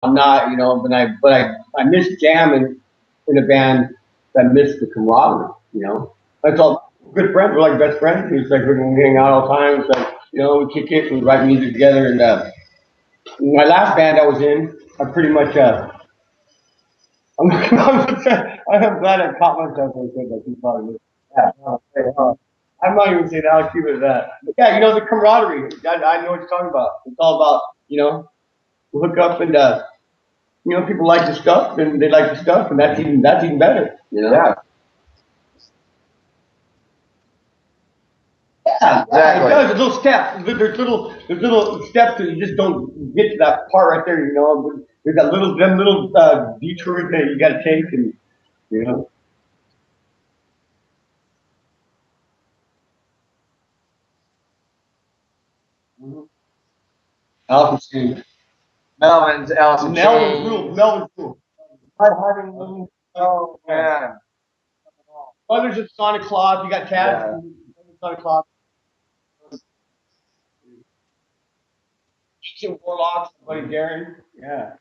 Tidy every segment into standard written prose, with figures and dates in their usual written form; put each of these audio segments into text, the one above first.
I'm not, I miss jamming in a band. I miss the camaraderie. That's all. Good friends. We're like best friends. It's like we hang out all the time. It's like we kick it, we write music together. And my last band I was in, I pretty much. I'm glad I caught myself when I said that. You probably missed. Yeah. I'm not even saying that. I'll keep it at that. But yeah, the camaraderie. I know what you're talking about. It's all about hook up and people like the stuff and they like the stuff and that's even better. Yeah. Yeah, Exactly. it does. There's little steps. There's little steps that you just don't get to that part right there. But there's them little detours that you got to take, and you know. Mm-hmm. Alpha Melvin's Alice in Melvin's rule. Chains. Melvin's rule. Oh man. Brothers of Sonic Claus. You got Taz. Yeah. Sonic Claus. Warlocks. Buddy Darren. Yeah.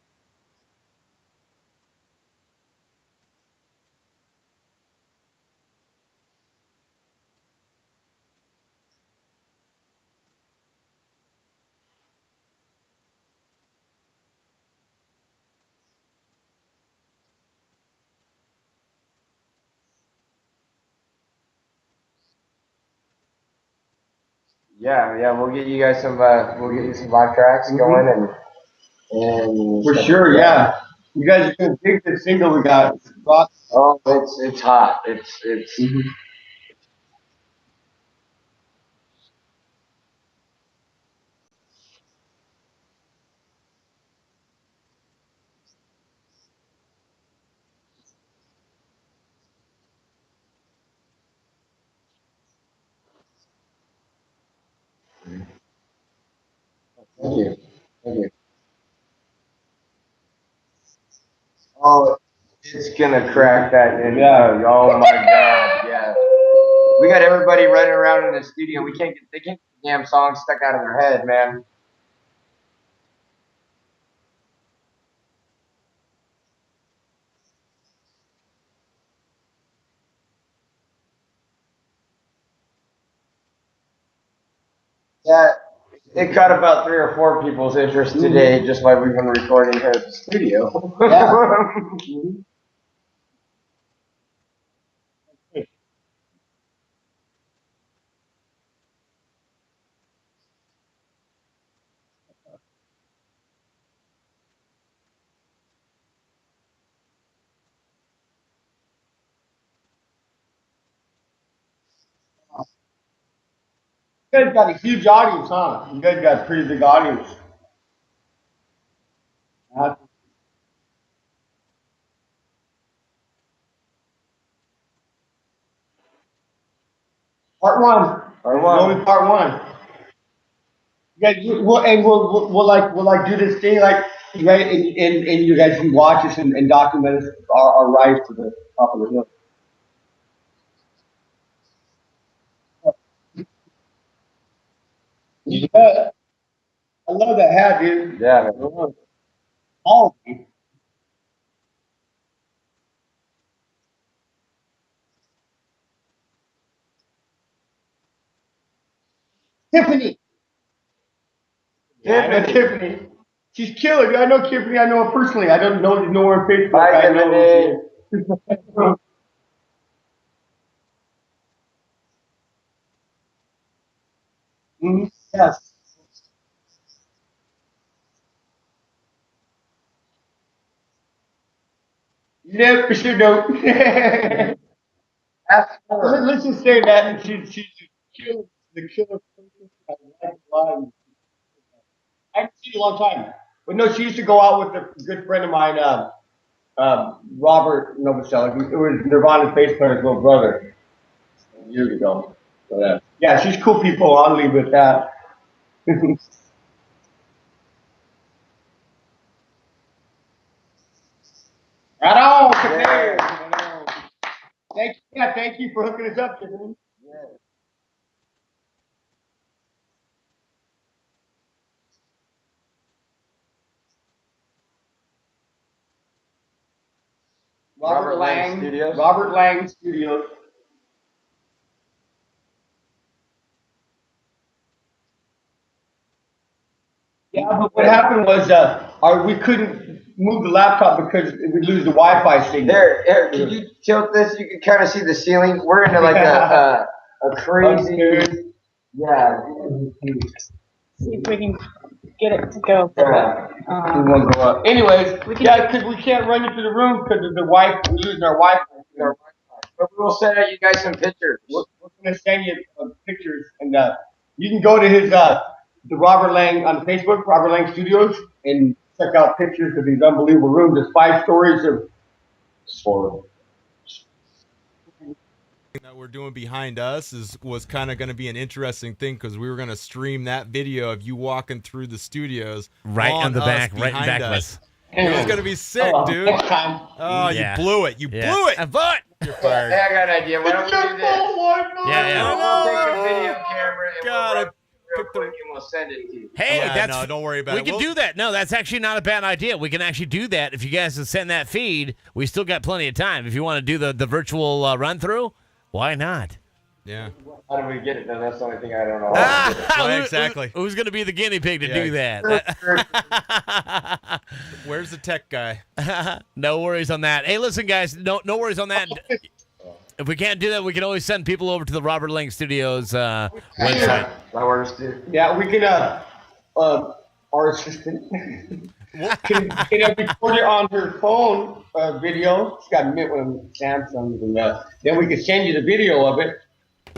Yeah. We'll get you guys some. We'll get you some live tracks going and For sure. Yeah. You guys are gonna dig this single we got. Rock. Oh, it's hot. It's. Mm-hmm. Thank you. Thank you. Oh, it's gonna crack that. And, Yeah. oh my God. Yeah. We got everybody running around in the studio. They can't get the damn song stuck out of their head, man. Yeah, it caught about 3 or 4 people's interest today, just like we've been recording here at the studio. Yeah. You guys got a huge audience, huh? You guys got a pretty big audience. Uh, Part one. Part Only one. part one. You guys, we'll do this thing like right, and you guys can watch us and document us our rise to the top of the hill. Yeah, I love that hat, dude. Yeah, man. All Tiffany. Yeah, I know Tiffany. Tiffany. She's killer. I know Tiffany. I know her personally. I don't know her on Facebook. Bye, I know who she Tiffany. is. Mhm. Yes. Nope, for sure don't. Ask her. Let's just say that and she's the killer person I like a lot. I haven't seen her in a long time. But no, she used to go out with a good friend of mine, Robert Novoselic. It was Nirvana's bass player's little brother years ago. So, yeah, she's cool people. I'll leave it at that. Right on, Tiffany. Yeah. Right on. Thank you for hooking us up, Tiffany. Yeah. Robert Lang Studios. Robert Lang Studios. Yeah, but what happened was we couldn't move the laptop because we'd lose the Wi-Fi signal. There, can you tilt this? You can kind of see the ceiling. We're into like a crazy. Yeah. See if we can get it to go. Yeah. We won't go up. Anyways, because we can't run into the room because of the Wi-Fi. We're losing our Wi-Fi. But we will send out you guys some pictures. We're going to send you pictures, and you can go to his the Robert Lang on Facebook, Robert Lang Studios, and check out pictures of these unbelievable rooms. There's 5 stories of horror. That we're doing behind us was kind of going to be an interesting thing because we were going to stream that video of you walking through the studios right on the back, right back of us. It was going to be sick, dude. Oh, yeah. You blew it. You blew it. I blew it. You're fired. Hey, I got an idea. Why don't we do this? Yeah. We'll take a video camera and God, we'll run real quick and we'll send it to you. Hey, no, don't worry about we it. can do that. No, that's actually not a bad idea. We can actually do that. If you guys can send that feed, we still got plenty of time. If you want to do the virtual run-through, why not? Yeah. How do we get it done? That's the only thing I don't know. Well, exactly. Who's going to be the guinea pig to do that? Where's the tech guy? No worries on that. Hey, listen, guys, no worries on that. If we can't do that, we can always send people over to the Robert Lang Studios website. That works too. Yeah, we can. Our assistant can record it on her phone video. She's got one Samsung, and then we can send you the video of it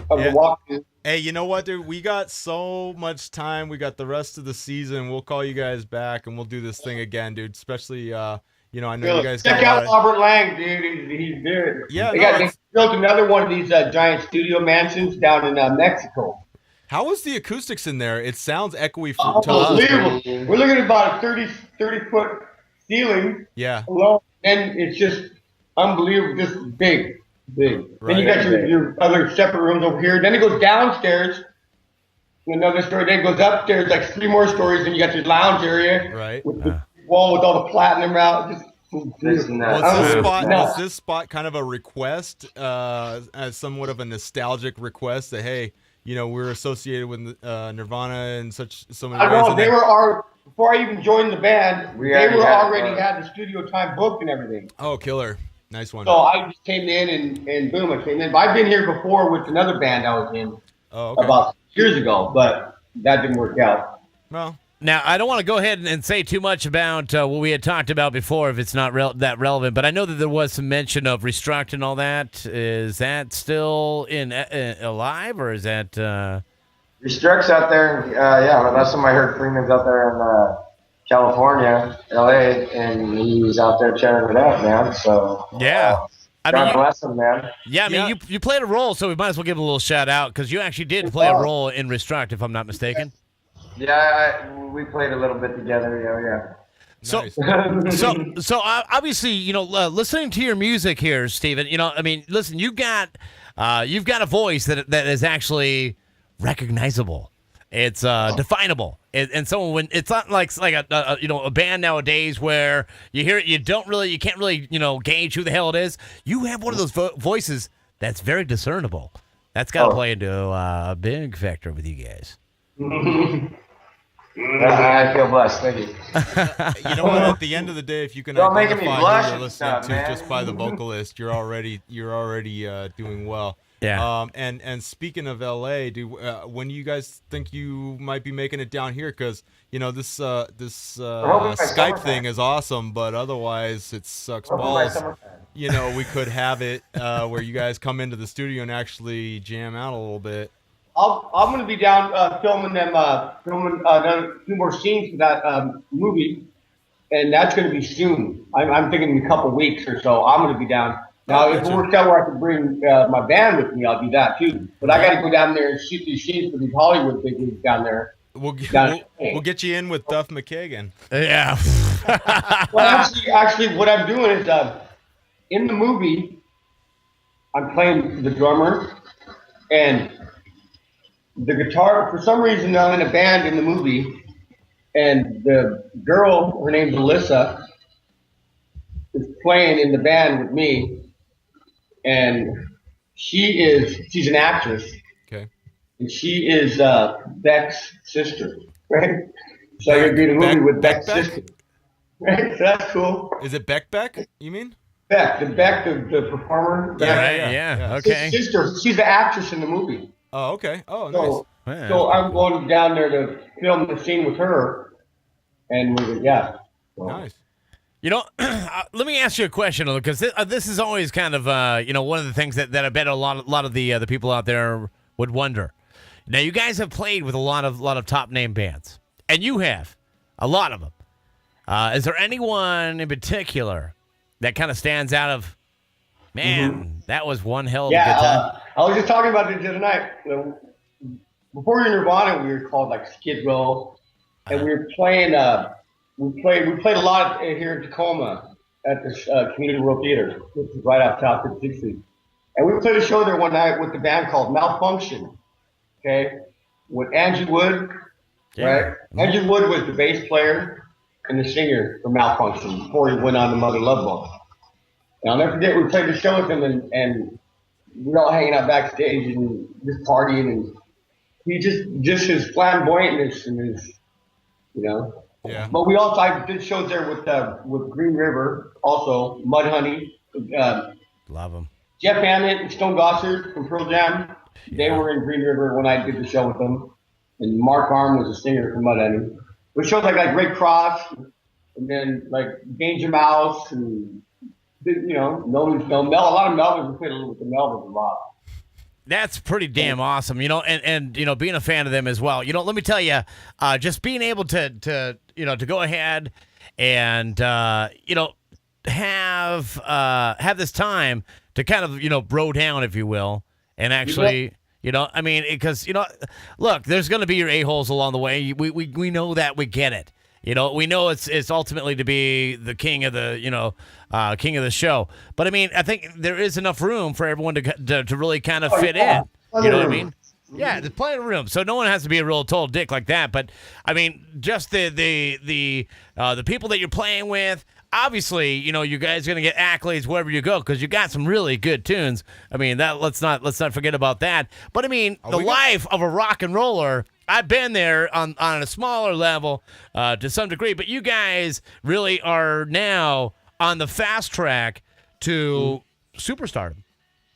the walkthrough. Hey, you know what, dude? We got so much time. We got the rest of the season. We'll call you guys back, and we'll do this thing again, dude. Especially, I know you guys check out Robert Lang, dude. He's good. Yeah, they built another one of these giant studio mansions down in Mexico. How was the acoustics in there? It sounds echoey to us. Unbelievable. We're looking at about a 30-foot ceiling. Yeah. Alone, and it's just unbelievable, just big. Right. Then you got your other separate rooms over here. Then it goes downstairs. Another story. Then it goes upstairs, like 3 more stories. And you got your lounge area. Right. With the wall with all the platinum out. Just was this spot kind of a request, as somewhat of a nostalgic request that, hey, we're associated with Nirvana and so many ways. I know, they were before I even joined the band, they were already had the studio time booked and everything. Oh, killer. Nice one. So I just came in and boom, I came in. But I've been here before with another band I was in about years ago, but that didn't work out. Well, now, I don't want to go ahead and say too much about what we had talked about before if it's not that relevant, but I know that there was some mention of Restruct and all that. Is that still alive, or is that... Restruct's out there. Last time I heard Freeman's out there in California, LA, and he's out there tearing it up, man. So yeah. God bless him, man. Yeah, I mean, you played a role, so we might as well give him a little shout-out, because you actually did play a role in Restruct, if I'm not mistaken. Yeah, we played a little bit together. So, Nice. so obviously, listening to your music here, Steven, listen, you've got a voice that is actually recognizable. It's definable, and so when it's not like a band nowadays where you hear it, you can't really gauge who the hell it is. You have one of those voices that's very discernible. That's got to play into a big factor with you guys. I feel blessed. Thank you. You know what? At the end of the day, if you can identify who you're listening to just by the vocalist, you're already doing well. Yeah. And speaking of LA, when do you guys think you might be making it down here? Because this Skype thing is awesome, but otherwise it sucks balls. We could have it where you guys come into the studio and actually jam out a little bit. I'm going to be down filming another 2 more scenes for that movie, and that's going to be soon. I'm thinking in a couple weeks or so. I'm going to be down. Now, if it works out where I can bring my band with me, I'll do that too. But I got to go down there and shoot these scenes for these Hollywood bigwigs down there. We'll get you in with Duff McKagan. Yeah. Well, actually, what I'm doing is in the movie, I'm playing the drummer and the guitar. For some reason, I'm in a band in the movie, and the girl, her name's Alyssa. is playing in the band with me, and she's an actress, Okay. and she is Beck's sister, right? So Beck, you're doing a movie Beck, with Beck, Beck's Beck? sister, right? So that's cool. Is it Beck? You mean? Beck, the performer. Yeah, Beck. Yeah. His Okay. sister, she's the actress in the movie. Oh, okay. Oh, nice. So, Yeah. so I'm going down there to film the scene with her, and yeah. So, Nice. Let me ask you a question, because this is always kind of one of the things that I bet a lot of the people out there would wonder. Now, you guys have played with a lot of top name bands, and you have a lot of them. Is there anyone in particular that kind of stands out of, man, that was one hell of a good time? I was just talking about it the other night. Before we were Nirvana, we were called like Skid Row, and we were playing. We played a lot here in Tacoma at the Community World Theater, which is right off South 56th Street. And we played a show there one night with the band called Malfunction. Okay, with Andrew Wood, right? Andrew Wood was the bass player and the singer for Malfunction before he went on to Mother Love Bone. And I'll never forget, we played the show with him, and we were all hanging out backstage and just partying, and he just his flamboyantness and his, Yeah. But we also, I did shows there with Green River, also Mudhoney, Love them. Jeff Hammond and Stone Gossard from Pearl Jam. They were in Green River when I did the show with them, and Mark Arm was a singer from Mudhoney. But shows like Red Cross, and then like Danger Mouse, and Melvin's Film. A lot of Melvins. We played a little with the Melvins a lot. That's pretty damn awesome, and being a fan of them as well. Let me tell you, just being able to go ahead and have this time to kind of bro down, if you will, and actually because look, there's going to be your a-holes along the way. We know that, we get it. We know it's ultimately to be the king of the king of the show. But I mean, I think there is enough room for everyone to really kind of fit in. You know what I mean? Yeah, there's plenty of room, so no one has to be a real total dick like that. But I mean, just the people that you're playing with. Obviously, you guys are gonna get accolades wherever you go because you got some really good tunes. I mean, let's not forget about that. But I mean, the life of a rock and roller. I've been there on a smaller level to some degree, but you guys really are now on the fast track to superstardom.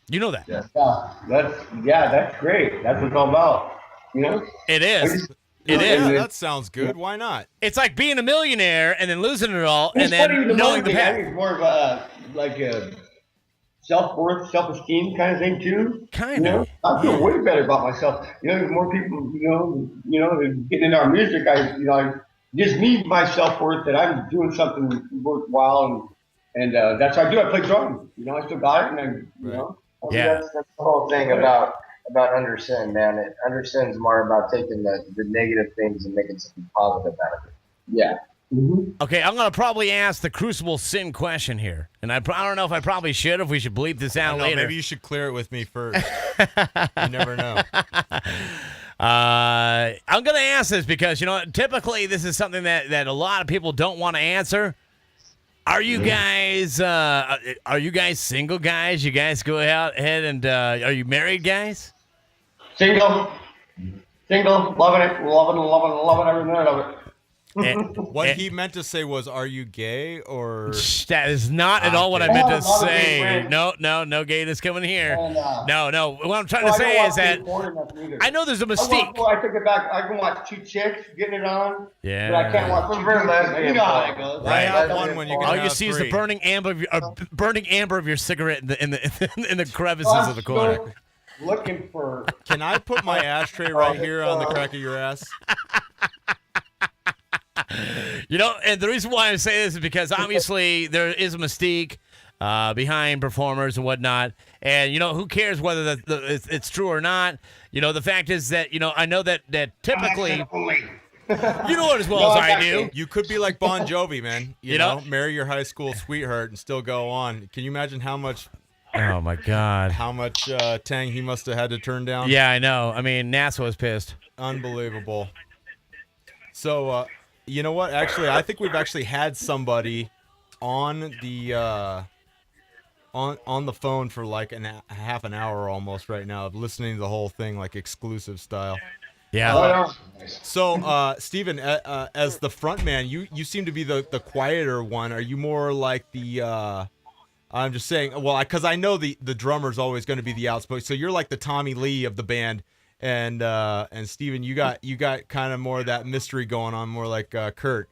You know that. That's great. That's what it's all about. It is. Yeah, that sounds good. Why not? It's like being a millionaire and then losing it all, It's and then funny, knowing the I path. think it's more of a self-worth, self-esteem kind of thing too. Kind of. I feel way better about myself. There's more people, getting into our music. I just need my self-worth that I'm doing something worthwhile, and that's what I do. I play drums. I still got it, and Yeah. That's the whole thing about Undersin, man. Undersin's more about taking the negative things and making something positive out of it. Yeah. Mm-hmm. Okay, I'm gonna probably ask the Crucible Sin question here, and I don't know if I probably should, if we should bleep this out later. Maybe you should clear it with me first. You never know. I'm gonna ask this because typically this is something that a lot of people don't want to answer. Are you guys single guys? You guys go ahead and are you married guys? Single, loving it, loving every minute of it. What he meant to say was, "Are you gay?" Or that is not at all what I meant to say. No gayness coming here. No. What I'm trying to say is that I know there's a mystique. I took it back. I can watch two chicks getting it on. Yeah. But I can't watch two chicks. You know how that goes. I have one when you can All have you see is three. the burning amber of your cigarette in the crevices of the corner. Looking for. Can I put my ashtray right here on the crack of your ass? And the reason why I say this is because obviously there is a mystique behind performers and whatnot, and who cares whether it's true or not. The fact is that I know that typically you know it as well as I do. You could be like Bon Jovi, man. You know, marry your high school sweetheart and still go on. Can you imagine how much? Oh my God! How much tang he must have had to turn down? Yeah, I know. I mean, NASA was pissed. Unbelievable. So. You know what? Actually, I think we've actually had somebody on the on the phone for like half an hour almost right now, listening to the whole thing like exclusive style. Yeah. So, Steven, as the front man, you seem to be the quieter one. Are you more like the? I'm just saying. Well, because I know the drummer's always going to be the outspoken. So you're like the Tommy Lee of the band, and Steven, you got kind of more of that mystery going on, more like Kurt.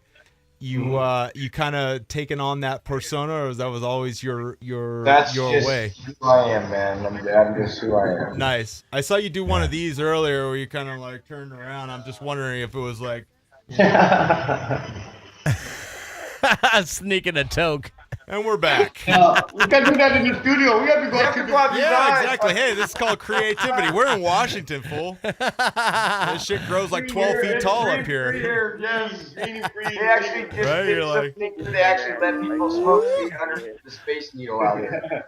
You kind of taken on that persona, or that was always your That's your just way? who I am, man. I'm just who I am. Nice. I saw you do one of these earlier where you kind of like turned around. I'm just wondering if it was like Sneaking a toke. And we're back. We can't do that in the studio. We have to go out to the Yeah, exactly. Hey, this is called creativity. We're in Washington, fool. This shit grows like 12 feet tall up here. Yes, They actually just Right, did you're like- something. They actually let people smoke weed under the Space Needle out here.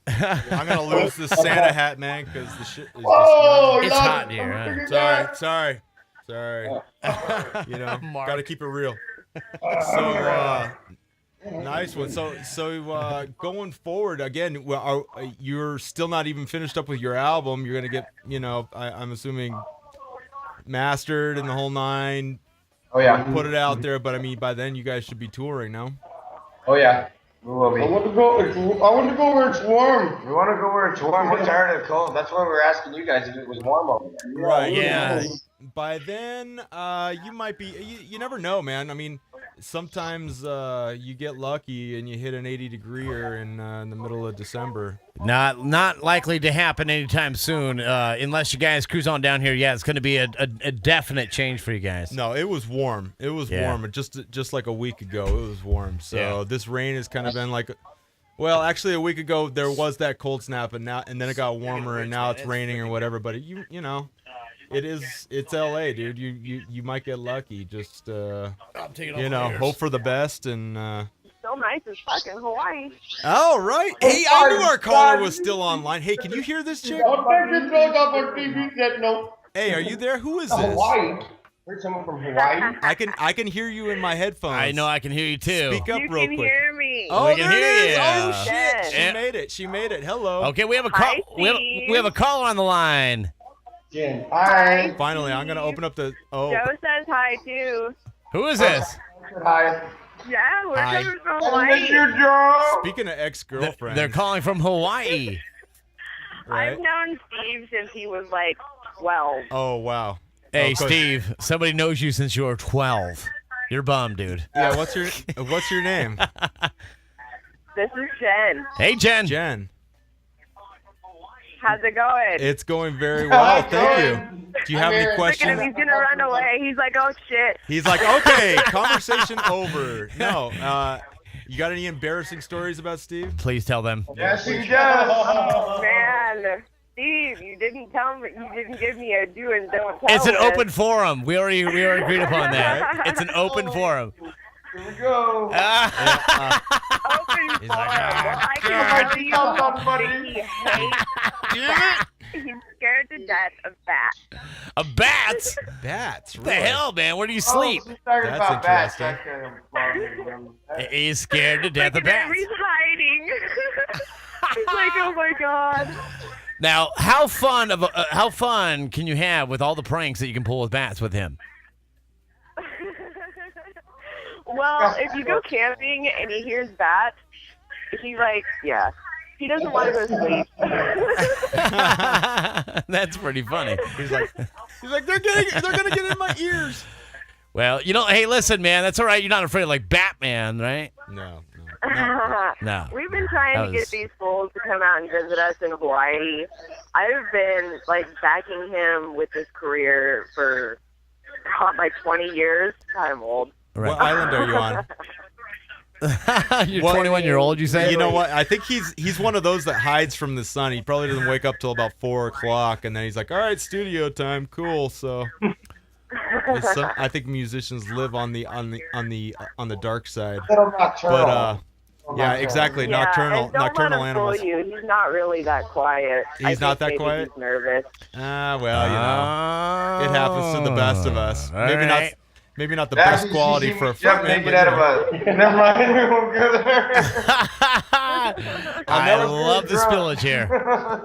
I'm gonna lose this Santa hat, man, because the shit is Whoa, It's hot in here. Huh? Sorry. You know, gotta keep it real. So, nice one. So, going forward again, you're still not even finished up with your album. You're gonna get, I'm assuming, mastered and the whole nine. Oh yeah. Put it out there, but I mean, by then you guys should be touring, no? Oh yeah. We will be. I want to go where it's warm. We want to go where it's warm. We're tired of the cold. That's why we're asking you guys if it was warm over there. Right. Yeah. By then, you might be. You never know, man. I mean, sometimes you get lucky and you hit an 80-degreer in the middle of December. Not likely to happen anytime soon, unless you guys cruise on down here. Yeah, it's going to be a definite change for you guys. No, it was warm. It was warm. Just like a week ago, it was warm. So this rain has kind of been like, well, actually a week ago there was that cold snap, and then it got warmer, and now it's raining or whatever. But you know, it's LA, dude. You might get lucky. Just hope for the best and. So nice as fucking Hawaii. Oh, right. Hey, I knew our caller was still online. Hey, can you hear this chick? Don't take his nose off on TV. Said no. Hey, are you there? Who is this? Hawaii. Heard someone from Hawaii. I can hear you in my headphones. I know I can hear you too. Speak up You real can quick. hear me. Oh, We can there it hear is. you. Oh shit. Yeah. She made it. Hello. Okay, we have a call. Hi, We have a caller on the line. Jen. Hi. Finally, I'm gonna open up the. Oh. Joe says hi too. Who is this? Hi. Yeah, we're Hi. coming from I miss Hawaii. you, Joe. Speaking of ex-girlfriends, They're calling from Hawaii. right? I've known Steve since he was like 12. Oh wow. Hey, Oh, 'cause- Steve. Somebody knows you since you were 12. You're bummed, dude. Yeah. What's your name? This is Jen. Hey, Jen. Jen. How's it going? It's going very well. Thank you. Do you have any Look at him, questions? he's gonna run away. He's like, oh shit. He's like, okay, conversation over. No. You got any embarrassing stories about Steve? Please tell them. Yes, he does. Oh man, Steve, you didn't tell me. You didn't give me a do and don't tell. It's an list. open forum. We already agreed upon that. It's an open forum. Here we go. Open He's forum. like, Well, I can tell you that he hates. He's scared to death of bats. A bat? Bats. What the hell, man? Where do you sleep? Oh, she's talking That's about bats. interesting. He's scared to death Look of at him, bats. he's hiding. He's like, oh my god. Now, how fun can you have with all the pranks that you can pull with bats with him? Well, if you go camping and he hears bats, he's like, yeah. He doesn't want to go to sleep. That's pretty funny. He's like, they're gonna get in my ears. Well, hey, listen, man, that's all right. You're not afraid of like Batman, right? No. No. We've been trying That to get was- these fools to come out and visit us in Hawaii. I've been like backing him with his career for like 20 years. I'm old. Right. What island are you on? You're Well, 21-year-old, you say? You know what? I think he's one of those that hides from the sun. He probably doesn't wake up till about 4:00, and then he's like, "All right, studio time, cool." So, I think musicians live on the dark side. Little nocturnal. But yeah, exactly. Yeah, Nocturnal and don't nocturnal let him fool animals. you. He's not really that quiet. I He's not think that maybe quiet? He's nervous. Well, it happens to the best of us. All Maybe right. Maybe not the best quality for a front man. Naked out of a. Never mind. We won't go there. I love the spillage here.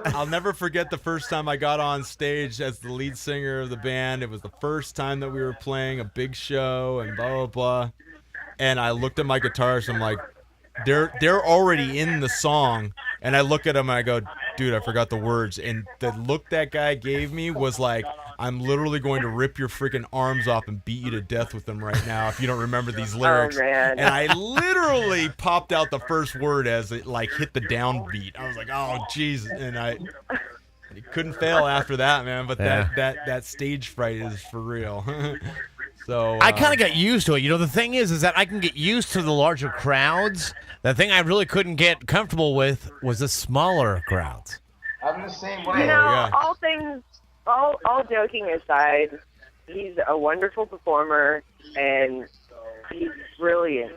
I'll never forget the first time I got on stage as the lead singer of the band. It was the first time that we were playing a big show and blah blah blah. And I looked at my guitarist. I'm like, they're already in the song. And I look at him and I go, dude, I forgot the words. And the look that guy gave me was like, I'm literally going to rip your freaking arms off and beat you to death with them right now if you don't remember these lyrics. Oh, man. And I literally popped out the first word as it like hit the downbeat. I was like, oh jeez, and I couldn't fail after that, man. But that stage fright is for real. So I kind of got used to it. You know, the thing is that I can get used to the larger crowds. The thing I really couldn't get comfortable with was the smaller crowds. I'm the same way. You know, all joking aside, he's a wonderful performer and he's brilliant.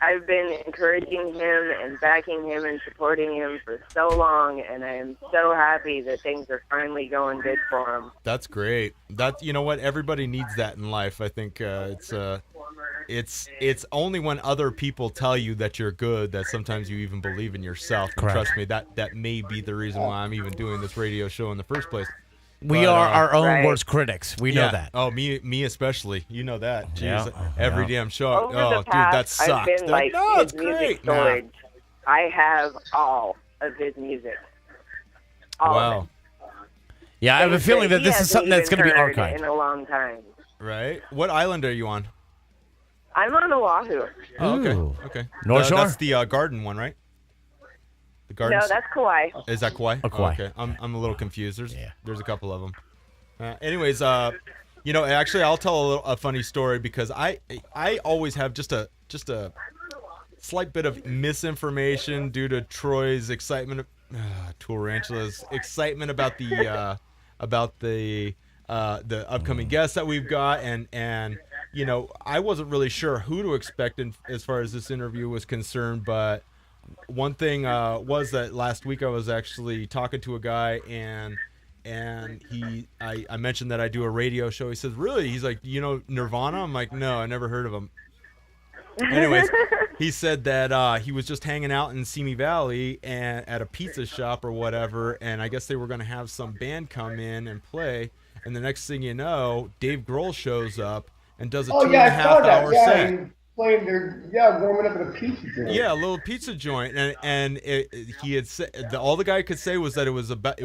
I've been encouraging him and backing him and supporting him for so long, and I am so happy that things are finally going good for him. That's great. You know what? Everybody needs that in life. I think it's only when other people tell you that you're good that sometimes you even believe in yourself. And trust me, that may be the reason why I'm even doing this radio show in the first place. We are our own right. worst critics. We know that. Oh, me especially. You know that. Jeez, Yeah. every damn show. Over Oh, the dude, past, that sucked. I've been like No, his it's music great. storage. I have all of his music. All of Wow. it. Yeah, I have a Things feeling that he this is hasn't something that's going even to be heard archived. in a long time. Right? What island are you on? I'm on Oahu. Oh, okay. Ooh. Okay. North Shore? That's the garden one, right? The garden. No, that's Kauai. Is that Kauai? Oh, Kauai. Okay. I'm a little confused. There's a couple of them. Anyways, you know, actually, I'll tell a funny story because I always have just a slight bit of misinformation due to Troy's excitement, Toolrantula's excitement about the upcoming guests that we've got, and you know, I wasn't really sure who to expect as far as this interview was concerned, but one thing was that last week I was actually talking to a guy and I mentioned that I do a radio show. He says, really? He's like, you know Nirvana? I'm like, no, I never heard of them. Anyways, he said that he was just hanging out in Simi Valley and at a pizza shop or whatever, and I guess they were going to have some band come in and play, and the next thing you know, Dave Grohl shows up and does a 2.5 hour set. Playing their, warming up at a pizza joint. Yeah, a little pizza joint, and he had said all the guy could say was that it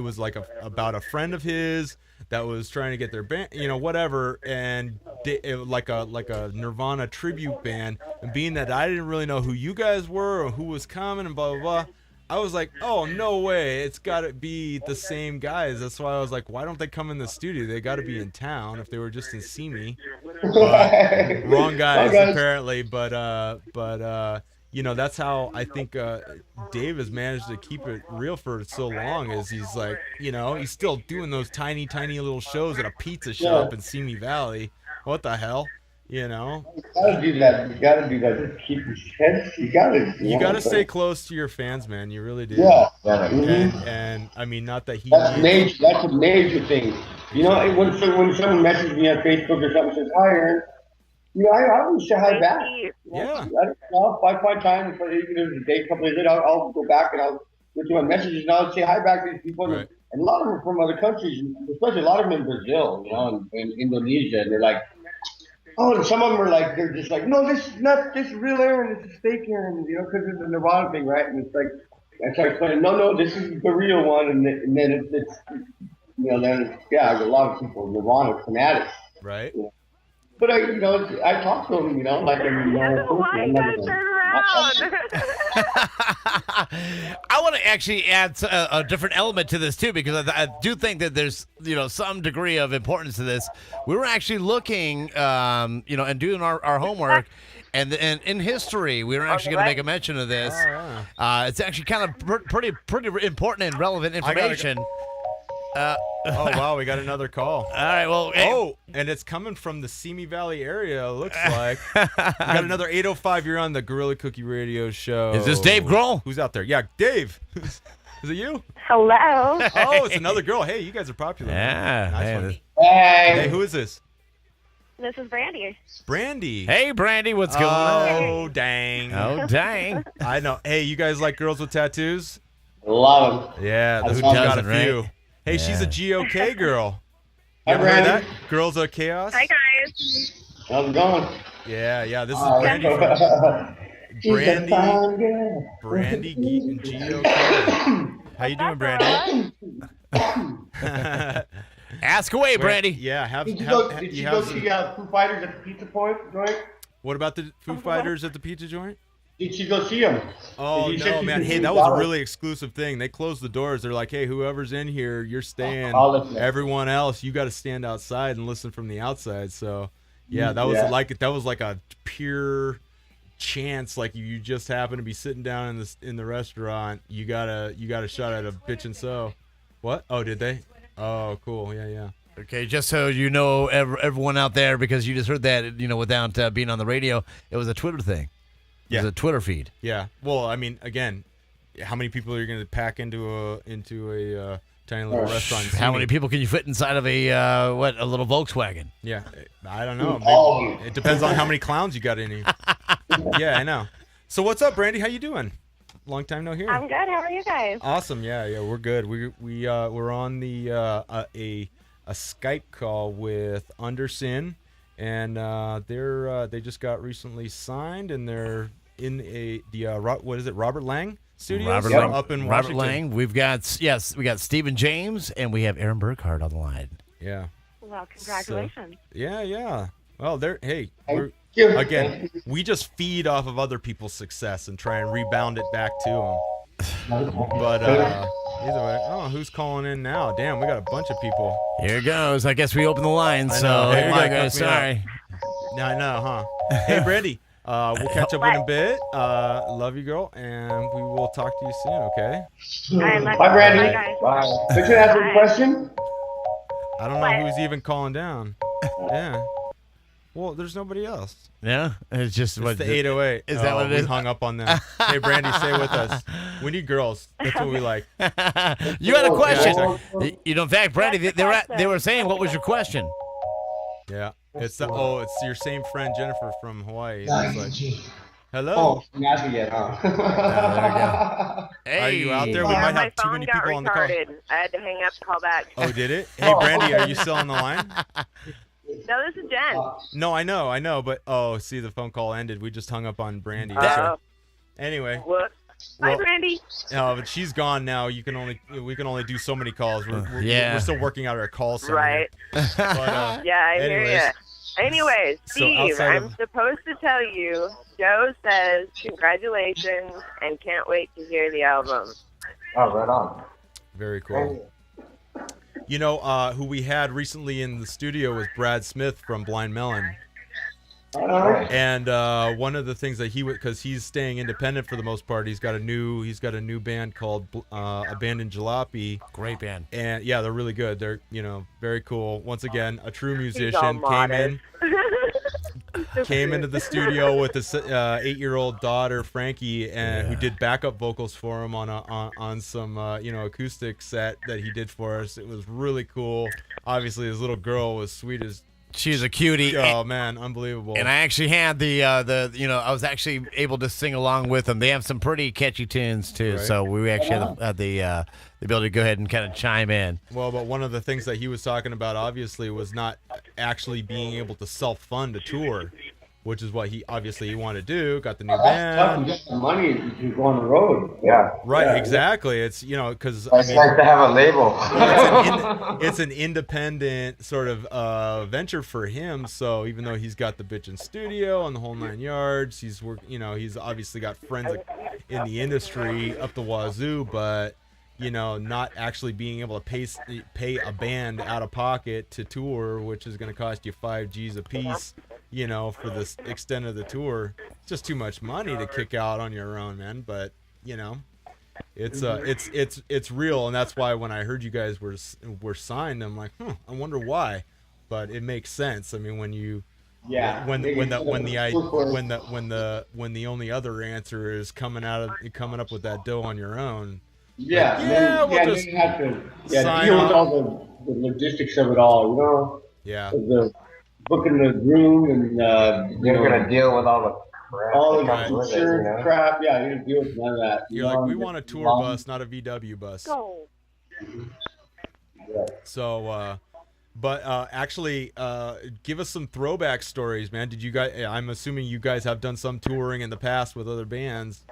was like about a friend of his that was trying to get their band, you know, whatever, and like a Nirvana tribute band. And being that I didn't really know who you guys were or who was coming and blah blah blah, I was like, oh no way, it's got to be the same guys. That's why I was like, why don't they come in the studio? They got to be in town. If they were just in Simi. Wrong guys apparently, but you know, that's how I think Dave has managed to keep it real for so long. Is he's like, you know, he's still doing those tiny little shows at a pizza shop in Simi Valley. What the hell, you know? You gotta do that. Just keep your head. You gotta stay close to your fans, man. You really do. Yeah. And I mean, not that he. That's a major thing. You know, when someone messages me on Facebook or something, says hi, Aaron, you know, I always say hi back. Yeah. If I find time, even if it's a day, a couple of days later, I'll go back and I'll go through my messages and I'll say hi back to these people. Right. And a lot of them are from other countries, especially a lot of them in Brazil, you know, and Indonesia. And they're like, oh, and some of them are like, they're just like, no, this is not this real Aaron, this is fake Aaron, you know, because it's the Nirvana thing, right? And it's like, I try to explain, no, this is the real one. And then it's you know, then, a lot of people, Nirvana fanatics. Right. You know? But I talk to them, you know, like I'm Why you gotta turn around? I want to actually add a different element to this too, because I do think that there's, you know, some degree of importance to this. We were actually looking, you know, and doing our homework, and in history, we were actually going to make a mention of this. It's actually kind of pretty important and relevant information. Oh wow, we got another call. All right, well, and it's coming from the Simi Valley area. It looks like we got another 805. You're on the Gorilla Cookie Radio Show. Is this Dave Grohl? Who's out there? Yeah, Dave. Is it you? Hello. Oh, it's another girl. Hey, you guys are popular. Yeah. Nice one. Hey, Hey, who is this? This is Brandy. Brandy. Hey, Brandy, what's going on? Oh, dang. Oh, dang. I know. Hey, you guys like girls with tattoos? Love them. Yeah, Who who's got a doesn't, few. right? Hey, she's a Yeah. GOK girl. Hi, You ever heard Brandy. that? Girls of Chaos? Hi, guys. How's it going? Yeah. This is Hi. Brandy from She's a fine girl. Brandy GOK. How you doing, Brandy? Ask away, Brandy. Yeah, Did you go see Foo Fighters at the pizza joint? What about the Foo Fighters at the pizza joint? Did you go see them? Oh, no, man. Hey, that was a really exclusive thing. They closed the doors. They're like, hey, whoever's in here, you're staying. Everyone else, you got to stand outside and listen from the outside. So, yeah, that was like a pure chance. Like you just happen to be sitting down in the restaurant. You got a shot at a bitch and so. What? Oh, did they? Oh, cool. Yeah. Okay, just so you know, everyone out there, because you just heard that, without being on the radio, it was a Twitter thing. It was a Twitter feed. Yeah. Well, I mean, again, how many people are you going to pack into a tiny little restaurant? How many people can you fit inside of a little Volkswagen? Yeah, I don't know. It depends on how many clowns you got in you. Yeah, I know. So what's up, Brandy? How you doing? Long time no hear. I'm good. How are you guys? Awesome. Yeah, we're good. We're on the a Skype call with Undersin, and they just got recently signed, and they're in what is it, Robert Lang Studios? Robert Lang, up in Robert Washington. Lang. We got Stephen James, and we have Aaron Burkhardt on the line. Yeah. Well, congratulations. Yeah. Well, we're you. again, we just feed off of other people's success and try and rebound it back to them. But either way, who's calling in now? Damn, we got a bunch of people. Here goes. I guess we open the line. I So know. Hey, here we Mike, go, hook guys. me up. Sorry. I know, huh? Hey, Brandy. We'll catch up in a bit. Love you, girl, and we will talk to you soon. Okay? I love Bye, you. Brandy. Bye, guys. Bye. Could you ask me a question? I don't know who's even calling down. Yeah. Well, there's nobody else. Yeah, it's just It's the 808. Is that what it we is? hung up on them. Hey, Brandy, stay with us. We need girls. That's what we like. You had a question. Yeah. In fact, Brandy, they were saying, what was your question? Yeah. It's your same friend Jennifer from Hawaii. It's like, hello. Oh, you asked me yet, huh? Hey, Are you out there? We Yeah, might my have too phone many got people on the call. retarded. I had to hang up to call back. Oh, did it? Hey, Brandy, are you still on the line? No, this is Jen. No, I know, but see, the phone call ended. We just hung up on Brandy. Oh, Anyway, whoops. Bye, Well- Brandy. but she's gone now. We can only do so many calls. We're Yeah. still working out our call center. Right. But, Yeah, I hear anyways. you. Anyways, So Steve, outside I'm of- supposed to tell you, Joe says congratulations and can't wait to hear the album. Oh, right on. Very cool. You know, who we had recently in the studio was Brad Smith from Blind Melon. And one of the things that because he's staying independent for the most part, he's got a new band called Abandoned Jalopy. Great band. And yeah, they're really good. They're very cool. Once again, a true He's all musician modest. came into the studio with his 8-year-old daughter Frankie, and who did backup vocals for him on some acoustic set that he did for us. It was really cool. Obviously, his little girl was sweet as. She's a cutie. Oh man, unbelievable! And I actually had I was actually able to sing along with them. They have some pretty catchy tunes too, Right. so we actually had the ability to go ahead and kind of chime in. Well, but one of the things that he was talking about, obviously, was not actually being able to self-fund a tour, which is what he wanted to do. Got the new Tough band. to get the money to go on the road. Yeah. Right, Yeah. exactly. It's because It's nice to have a label. it's an independent sort of venture for him. So even though he's got the bitchin' studio and the whole 9 yards, he's he's obviously got friends in the industry up the wazoo, but not actually being able to pay a band out of pocket to tour, which is going to cost you $5,000 a piece, for the extent of the tour. It's just too much money to kick out on your own, man. But it's real, and that's why when I heard you guys were signed, I'm like, I wonder why. But it makes sense. I mean, when when the only other answer is coming up with that dough on your own. Yeah, we'll then just you have to sign deal with on. all the logistics of it all, Yeah. The booking the room and You're gonna deal with all the crap. all the that comes with it, insurance crap. Yeah, you didn't deal with none of that. You're like, we want a tour bus, not a VW bus. Go. So, but actually, give us some throwback stories, man. Did you guys? I'm assuming you guys have done some touring in the past with other bands.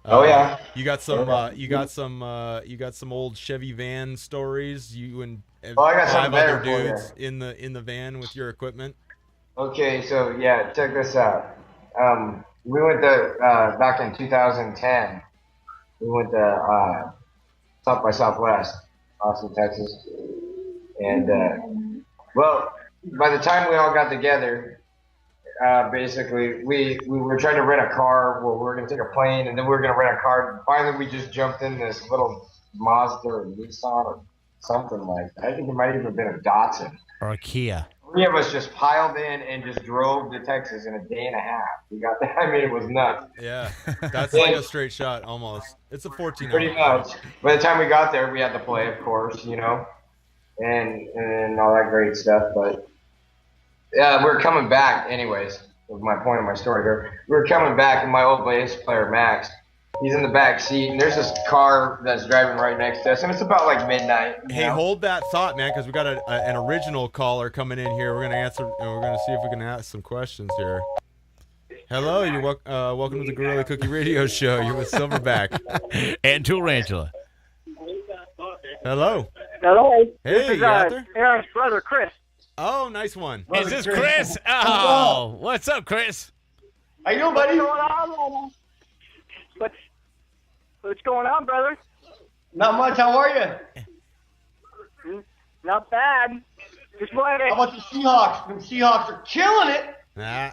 Oh yeah. You got some. You got some old Chevy van stories. You and I got something five other better for dudes in the van with your equipment. Okay, so yeah, check this out. We went to back in 2010. We went to South by Southwest, Austin, Texas, and well, by the time we all got together, basically we were trying to rent a car. Well, we were gonna take a plane, and then we were gonna rent a car. Finally, we just jumped in this little Mazda or Nissan or something like that. I think it might even have been a Datsun. Or a Kia. 3 of us just piled in and just drove to Texas in a day and a half. We got there. I mean, it was nuts. Yeah, that's like a straight shot almost. It's a 14. Pretty much. By the time we got there, we had to play, of course, you know, and all that great stuff. But yeah, we were coming back, anyways. Was my point of my story here. We were coming back, and my old bass player Max, he's in the back seat, and there's this car that's driving right next to us, and it's about like midnight. Hey, hold that thought, man, because we got an original caller coming in here. We're gonna answer. We're gonna see if we can ask some questions here. Hello, you're welcome to the Gorilla Cookie Radio Show. You're with Silverback and Toolrantula. Hello. Hello. Hey, this is you out there? Aaron's brother, Chris. Oh, nice one. Is this Chris? Oh, what's up, Chris? How you doing, buddy? What's going on? What's going on, brother? Not much. How are you? Not bad. Just waiting. How about the Seahawks? The Seahawks are killing it. Nah.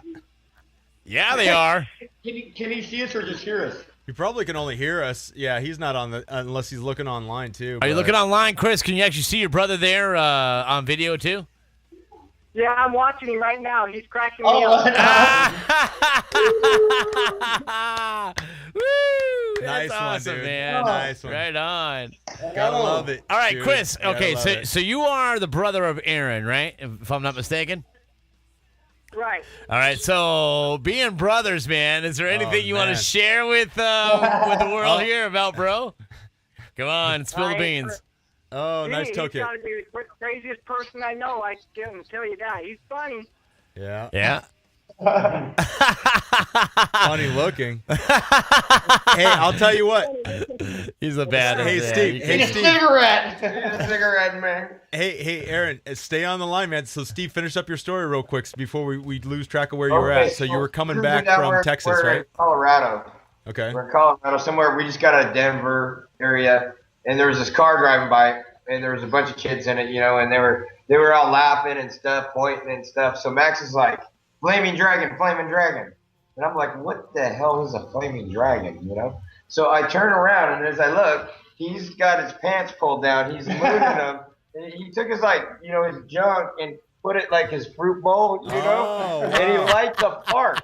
Yeah, they are. Can he see us or just hear us? He probably can only hear us. Yeah, he's not on the unless he's looking online too. Are you looking online, Chris? Can you actually see your brother there on video too? Yeah, I'm watching him right now. He's cracking me up. Woo! Nice That's awesome, one, dude. man. Nice one. Right on. Gotta love it. All right, dude. Chris. Gotta Okay, love it. so you are the brother of Aaron, right? If I'm not mistaken. Right. All right, so being brothers, man, is there anything you want man. to share with the world here about bro? Come on, spill the beans. Oh, nice He's token. got to be the craziest person I know. I can tell you that. He's funny. Yeah. Yeah. Funny looking. Hey, I'll tell you what. He's a bad. Hey, Steve. Hey, Steve. Cigarette, man. Hey, Aaron, stay on the line, man. So, Steve, finish up your story real quick before we lose track of where you were at. So, you were coming back from Texas, we're right? in Colorado. Okay. We're in Colorado somewhere. We just got out of Denver area, and there was this car driving by, and there was a bunch of kids in it, you know, and they were all laughing and stuff, pointing and stuff. So Max is like, flaming dragon. And I'm like, what the hell is a flaming dragon, you know? So I turn around, and as I look, he's got his pants pulled down. He's moving them. And he took his, like, you know, his junk and put it like his fruit bowl, you know? Oh, And he wow. lights a fart.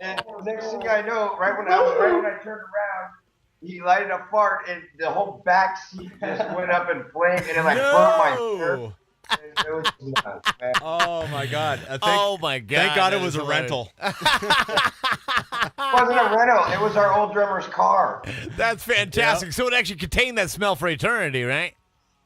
And next thing I know, right when I turned around, he lighted a fart, and the whole back seat just went up in flames, and it like burnt my shirt. No. It was nuts, man. Oh, my God. Oh my God! Thank God it that was is a hilarious. rental. It wasn't a rental. It was our old drummer's car. That's fantastic. Yep. So it actually contained that smell for eternity, right?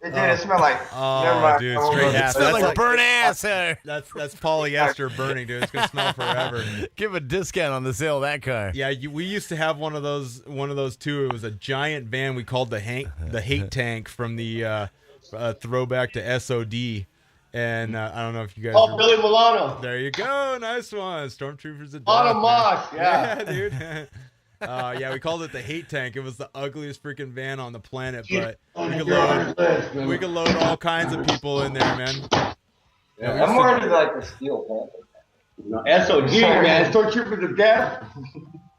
It did. It smelled like. Oh, never mind. dude, I won't straight go ass. into Smelled that. like burnt ass. That's polyester burning, dude. It's gonna smell forever. Give a discount on the sale of that car. Yeah, we used to have one of those too. It was a giant van we called the hate tank from the throwback to SOD. And I don't know if you guys. Oh, Billy Milano. There you go, nice one. Stormtroopers of On a Death, mosh, man. yeah. dude. Yeah, we called it the hate tank. It was the ugliest freaking van on the planet, but we could load all kinds of people in there, man. Yeah, I'm more into like the Steel Panther. SOG, man. Stormtroopers of Death.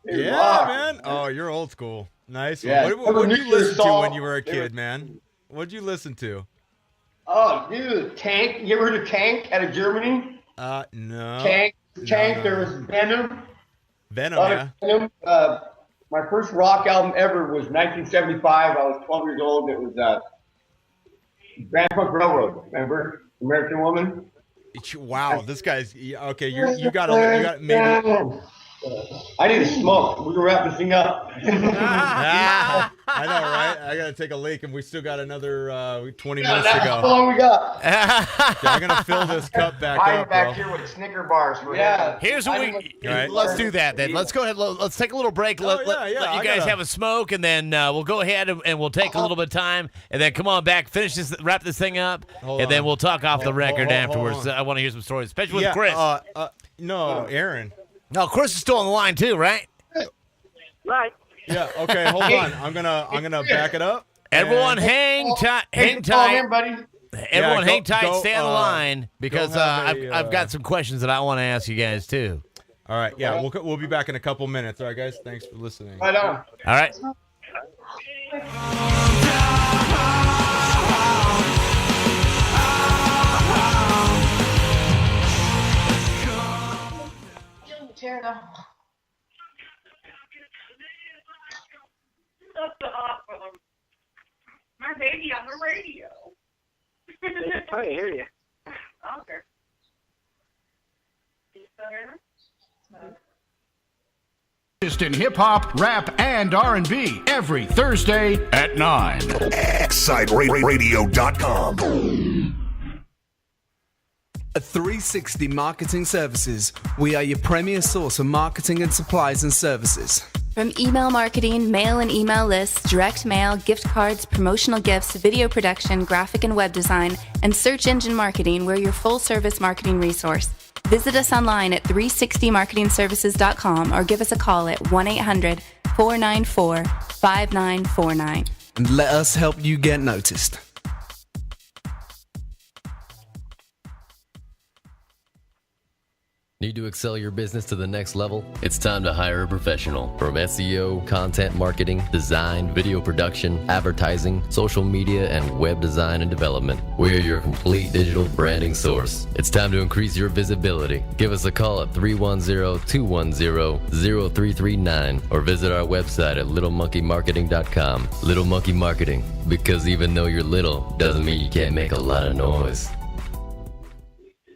They Yeah, rock. man. Oh, you're old school. Nice one. Yeah. What did you Nuclear listen to Assault. when you were a kid, man? What did you listen to? Oh, dude, Tank. You ever heard of Tank out of Germany? No. Tank. No. There was Venom. Venom, yeah. Venom. My first rock album ever was 1975. I was 12 years old. It was Grand Funk Railroad. Remember? American Woman. Wow, this guy's okay. You got maybe. I need to smoke. We can wrap this thing up. I know, right? I gotta take a leak, and we still got another 20 minutes to How go. long we got? Okay, I'm gonna fill this cup back I'm up, back bro. here with Snicker bars. Here's what let's do that then. Let's go ahead. Let's take a little break. Let you guys have a smoke, and then we'll go ahead and we'll take a little bit of time, and then come on back, wrap this thing up, and then we'll talk off the record afterwards. I want to hear some stories, especially with Chris. No, Aaron. No, Chris is still on the line too, right? Right. Yeah. Okay. Hold on. I'm gonna back it up. Everyone, hang tight. Hang Call tight. in, buddy. Everyone, Yeah, hang tight. Stay on the line because have I've got some questions that I want to ask you guys too. All right. Yeah. We'll be back in a couple minutes. All right, guys. Thanks for listening. Right on. All right. Tear it off. My baby on the radio. I hear you. Okay. You still hear me? In hip-hop, rap, and R&B every Thursday at 9. ExciteRadio.com. 360 Marketing Services. We are your premier source for marketing and supplies and services. From email marketing, mail and email lists, direct mail, gift cards, promotional gifts, video production, graphic and web design, and search engine marketing, we're your full-service marketing resource. Visit us online at 360marketingservices.com or give us a call at 1-800-494-5949. And let us help you get noticed. Need to excel your business to the next level? It's time to hire a professional. From SEO, content marketing, design, video production, advertising, social media, and web design and development. We're your complete digital branding source. It's time to increase your visibility. Give us a call at 310-210-0339 or visit our website at littlemonkeymarketing.com. Little Monkey Marketing, because even though you're little, doesn't mean you can't make a lot of noise.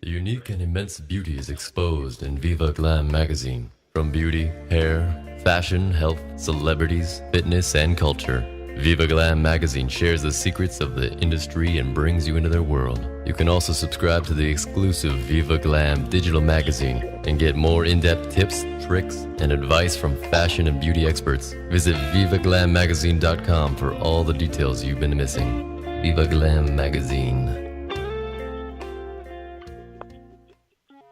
The unique and immense beauty is exposed in Viva Glam magazine. From beauty, hair, fashion, health, celebrities, fitness, and culture, Viva Glam magazine shares the secrets of the industry and brings you into their world. You can also subscribe to the exclusive Viva Glam digital magazine and get more in-depth tips, tricks, and advice from fashion and beauty experts. Visit VivaGlamMagazine.com for all the details you've been missing. Viva Glam magazine.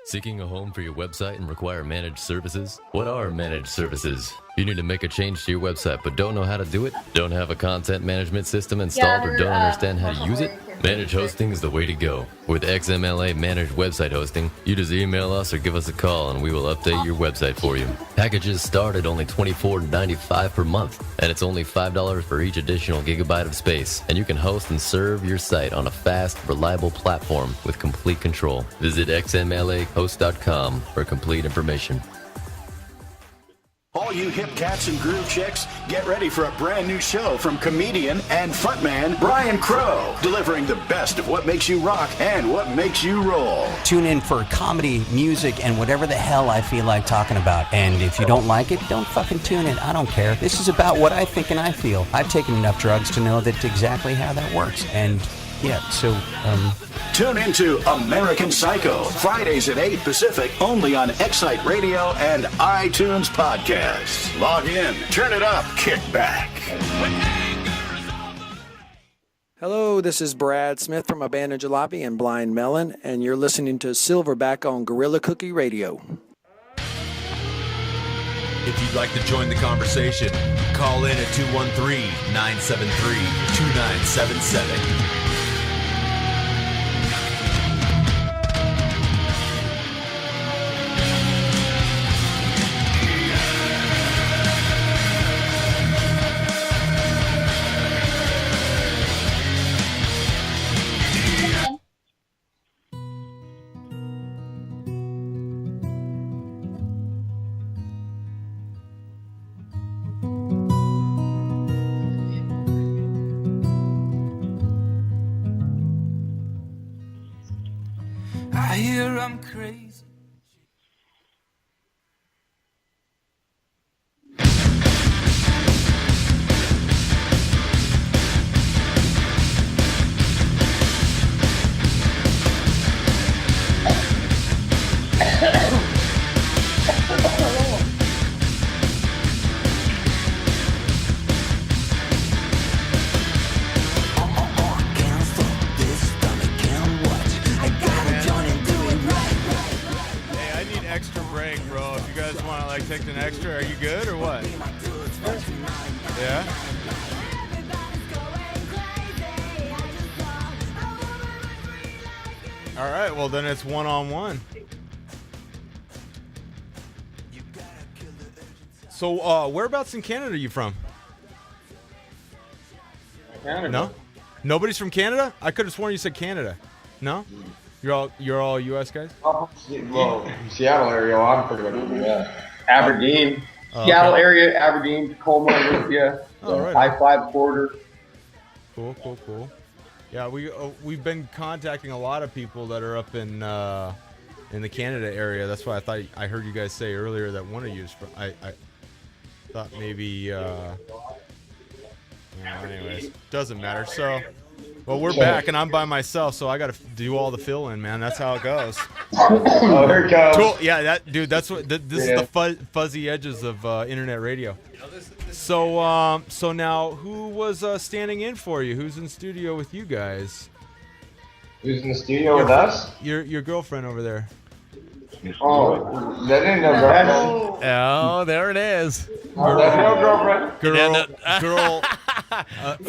Seeking a home for your website and require managed services? What are managed services? You need to make a change to your website but don't know how to do it? Don't have a content management system installed or don't understand how to use it? Managed hosting is the way to go. With XMLA Managed Website Hosting, you just email us or give us a call and we will update your website for you. Packages start at only $24.95 per month, and it's only $5 for each additional gigabyte of space. And you can host and serve your site on a fast, reliable platform with complete control. Visit xmlahost.com for complete information. All you hip cats and groove chicks, get ready for a brand new show from comedian and frontman Brian Crow, delivering the best of what makes you rock and what makes you roll. Tune in for comedy, music, and whatever the hell I feel like talking about. And if you don't like it, don't fucking tune in. I don't care. This is about what I think and I feel. I've taken enough drugs to know that exactly how that works. And yeah, so tune into American Psycho, Fridays at 8 Pacific, only on Excite Radio and iTunes Podcasts. Log in, turn it up, kick back. Hello, this is Brad Smith from Abandoned Jalopy and Blind Melon, and you're listening to Silverback on Gorilla Cookie Radio. If you'd like to join the conversation, call in at 213-973-2977. her I'm crazy. Hey, I need extra break, bro. If you guys want to like take an extra, are you good or what? Yeah. All right. Well, then it's 1-on-1. So, whereabouts in Canada are you from? Canada. No. Nobody's from Canada? I could have sworn you said Canada. No. You're all U.S. guys. Well, Seattle area. Well, I'm pretty much Aberdeen. Oh, Seattle okay. area, Aberdeen, Tacoma, Olympia, Oh, right. I-5 border. Cool. Yeah, we've been contacting a lot of people that are up in the Canada area. That's why I heard you guys say earlier that one of you is from. I thought maybe. Anyways, doesn't matter. So, well, we're back, and I'm by myself, so I got to do all the fill-in, man. That's how it goes. Oh, here it goes. Cool. Yeah, this is the fuzzy edges of internet radio. So now, who was standing in for you? Who's in studio with you guys? Who's in the studio with us? Your girlfriend over there. Oh, that ain't no girlfriend. Oh, there it is. That's no girlfriend. Girl.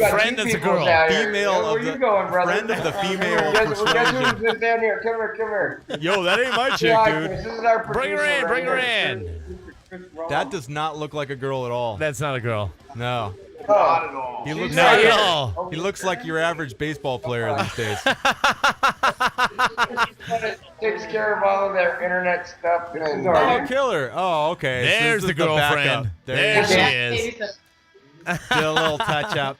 Friend that's a girl. Female Where of you the going, brother? friend of the female Guess who's persuasion. sitting down here? Come here. Yo, that ain't my chick, dude. This is our Bring her in. producer Bring her right in. That does not look like a girl at all. That's not a girl. No. Not at all. He looks Not like at all. he looks like your average baseball player these days. Takes care of all of their internet stuff. And, Oh, killer. Oh, okay. So There's this the is backup. girlfriend. There There you she go. is. Did a little touch up.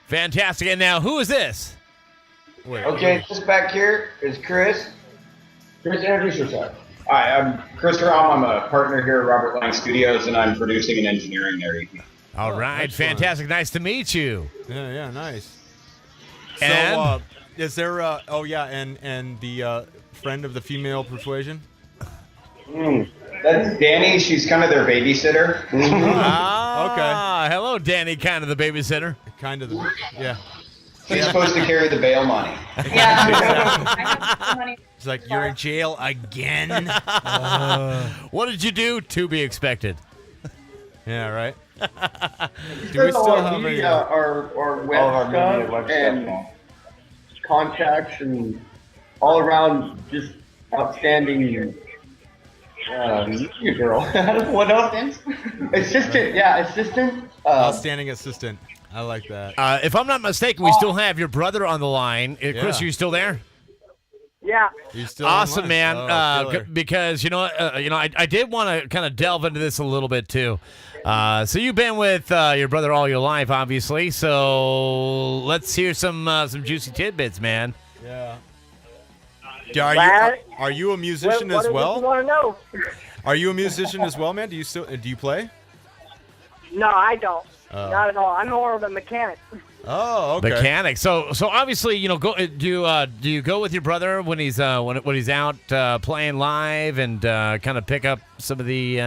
Fantastic. And now, who is this? Wait, Okay, this back here is Chris. Chris, introduce yourself. Hi, I'm Chris Rahm. I'm a partner here at Robert Lang Studios, and I'm producing and engineering their EP. All right. excellent. Fantastic. Nice to meet you. Yeah, nice. And? So, is there? And the friend of the female persuasion. That's Dani. She's kind of their babysitter. Ah, okay. Hello, Danny, kind of the babysitter. Kind of the, yeah. She's supposed to carry the bail money. Yeah. It's like, you're in jail again. What did you do? To be expected. Yeah, right. Do we still have our web All of our stuff media web and stuff. contacts and all around just outstanding media girl. What else? Assistant, assistant. Outstanding assistant. I like that. If I'm not mistaken, we still have your brother on the line. Chris, Yeah. are you still there? Yeah. You still Awesome, online? man. Oh, killer. Because I did want to kind of delve into this a little bit too. So you've been with your brother all your life, obviously. So let's hear some juicy tidbits, man. Yeah. Are you a musician what as you well? want to know? Are you a musician as well, man? Do you play? No, I don't. Oh. Not at all. I'm more of a mechanic. Oh, okay. Mechanic. So obviously, do you go with your brother when he's when he's out playing live and kind of pick up some of the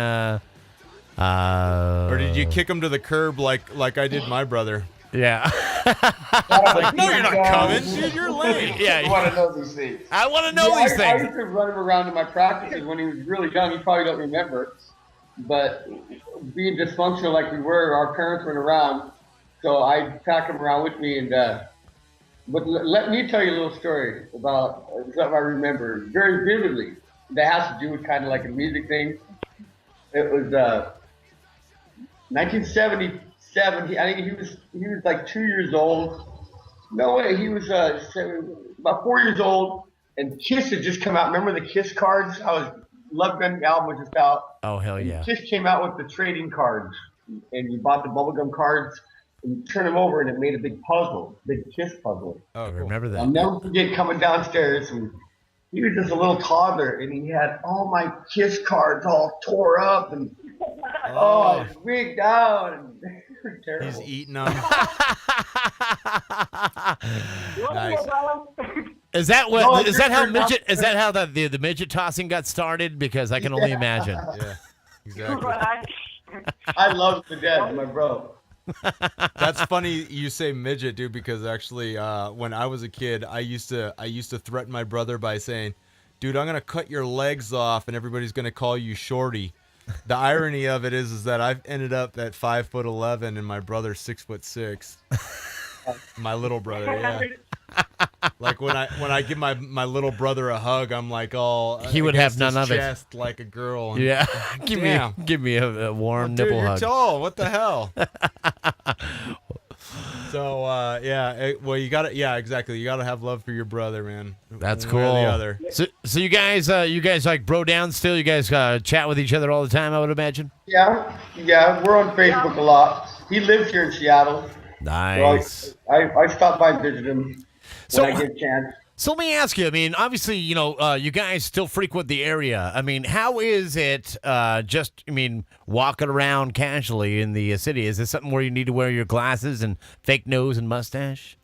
Or did you kick him to the curb like I did my brother? Yeah. Like, no, you're not coming, dude. You're late. Yeah. You want to know these things. I want to know these I things. used to run him around in my practices when he was really young. You probably don't remember. But being dysfunctional like we were, our parents weren't around. So I'd pack him around with me. But let me tell you a little story about something I remember very vividly. That has to do with kind of like a music thing. It was 1977. I think he was like 2 years old. No way, he was about 4 years old. And Kiss had just come out. Remember the Kiss cards? Love Gun album was just out. Oh, hell yeah. Kiss came out with the trading cards. And you bought the bubblegum cards and you turn them over and it made a big puzzle, big Kiss puzzle. Oh, remember that. I'll never forget coming downstairs and he was just a little toddler, and he had all my Kiss cards all tore up, and I wigged out. And terrible. He's eating them. Nice. Is that what? No, is that how midget? not- Is that how the midget tossing got started? Because I can only imagine. Yeah, exactly. I love the dead, my bro. That's funny you say midget, dude, because actually when I was a kid, I used to threaten my brother by saying, dude, I'm gonna cut your legs off and everybody's gonna call you Shorty. The irony of it is that I've ended up at 5'11" and my brother's 6'6". My little brother, yeah. Like when I give my little brother a hug, I'm like all He would have none of it. chest like a girl. And, Yeah, give me a warm dude, nipple you're hug. tall. What the hell? So well, you got to, yeah, exactly. You got to have love for your brother, man. That's One cool. or the other. So you guys like bro down still? You guys chat with each other all the time, I would imagine. Yeah, we're on Facebook a lot. He lives here in Seattle. Nice. So I stop by and visit him So- when I get a chance. So let me ask you. I mean, obviously, you guys still frequent the area. I mean, how is it? Walking around casually in the city. Is this something where you need to wear your glasses and fake nose and mustache?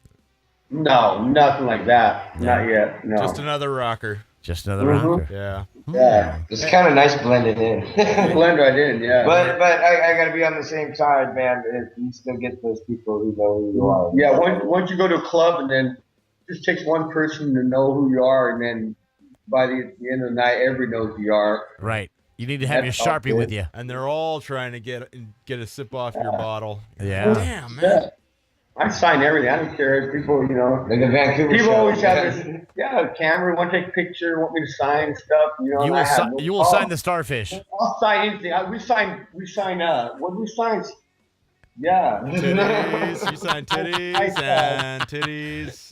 No, nothing like that. Not yet. No. Just another rocker. Just another rocker. Yeah. Yeah. It's kind of nice blending in. Blend right in, yeah. But I got to be on the same side, man. You still get those people who know who you are. Yeah, once you go to a club and then it just takes one person to know who you are, and then by the end of the night, everybody knows who you are. Right. You need to have your Sharpie with you. And they're all trying to get a sip off your bottle. Yeah. Damn, man. Yeah. I sign everything. I don't care. People, Like the Vancouver people show. always have this, camera, want to take a picture, want me to sign stuff. You and will I have no you will problem. sign the starfish. I'll sign anything. We sign. What we sign? Yeah. Titties. You sign titties,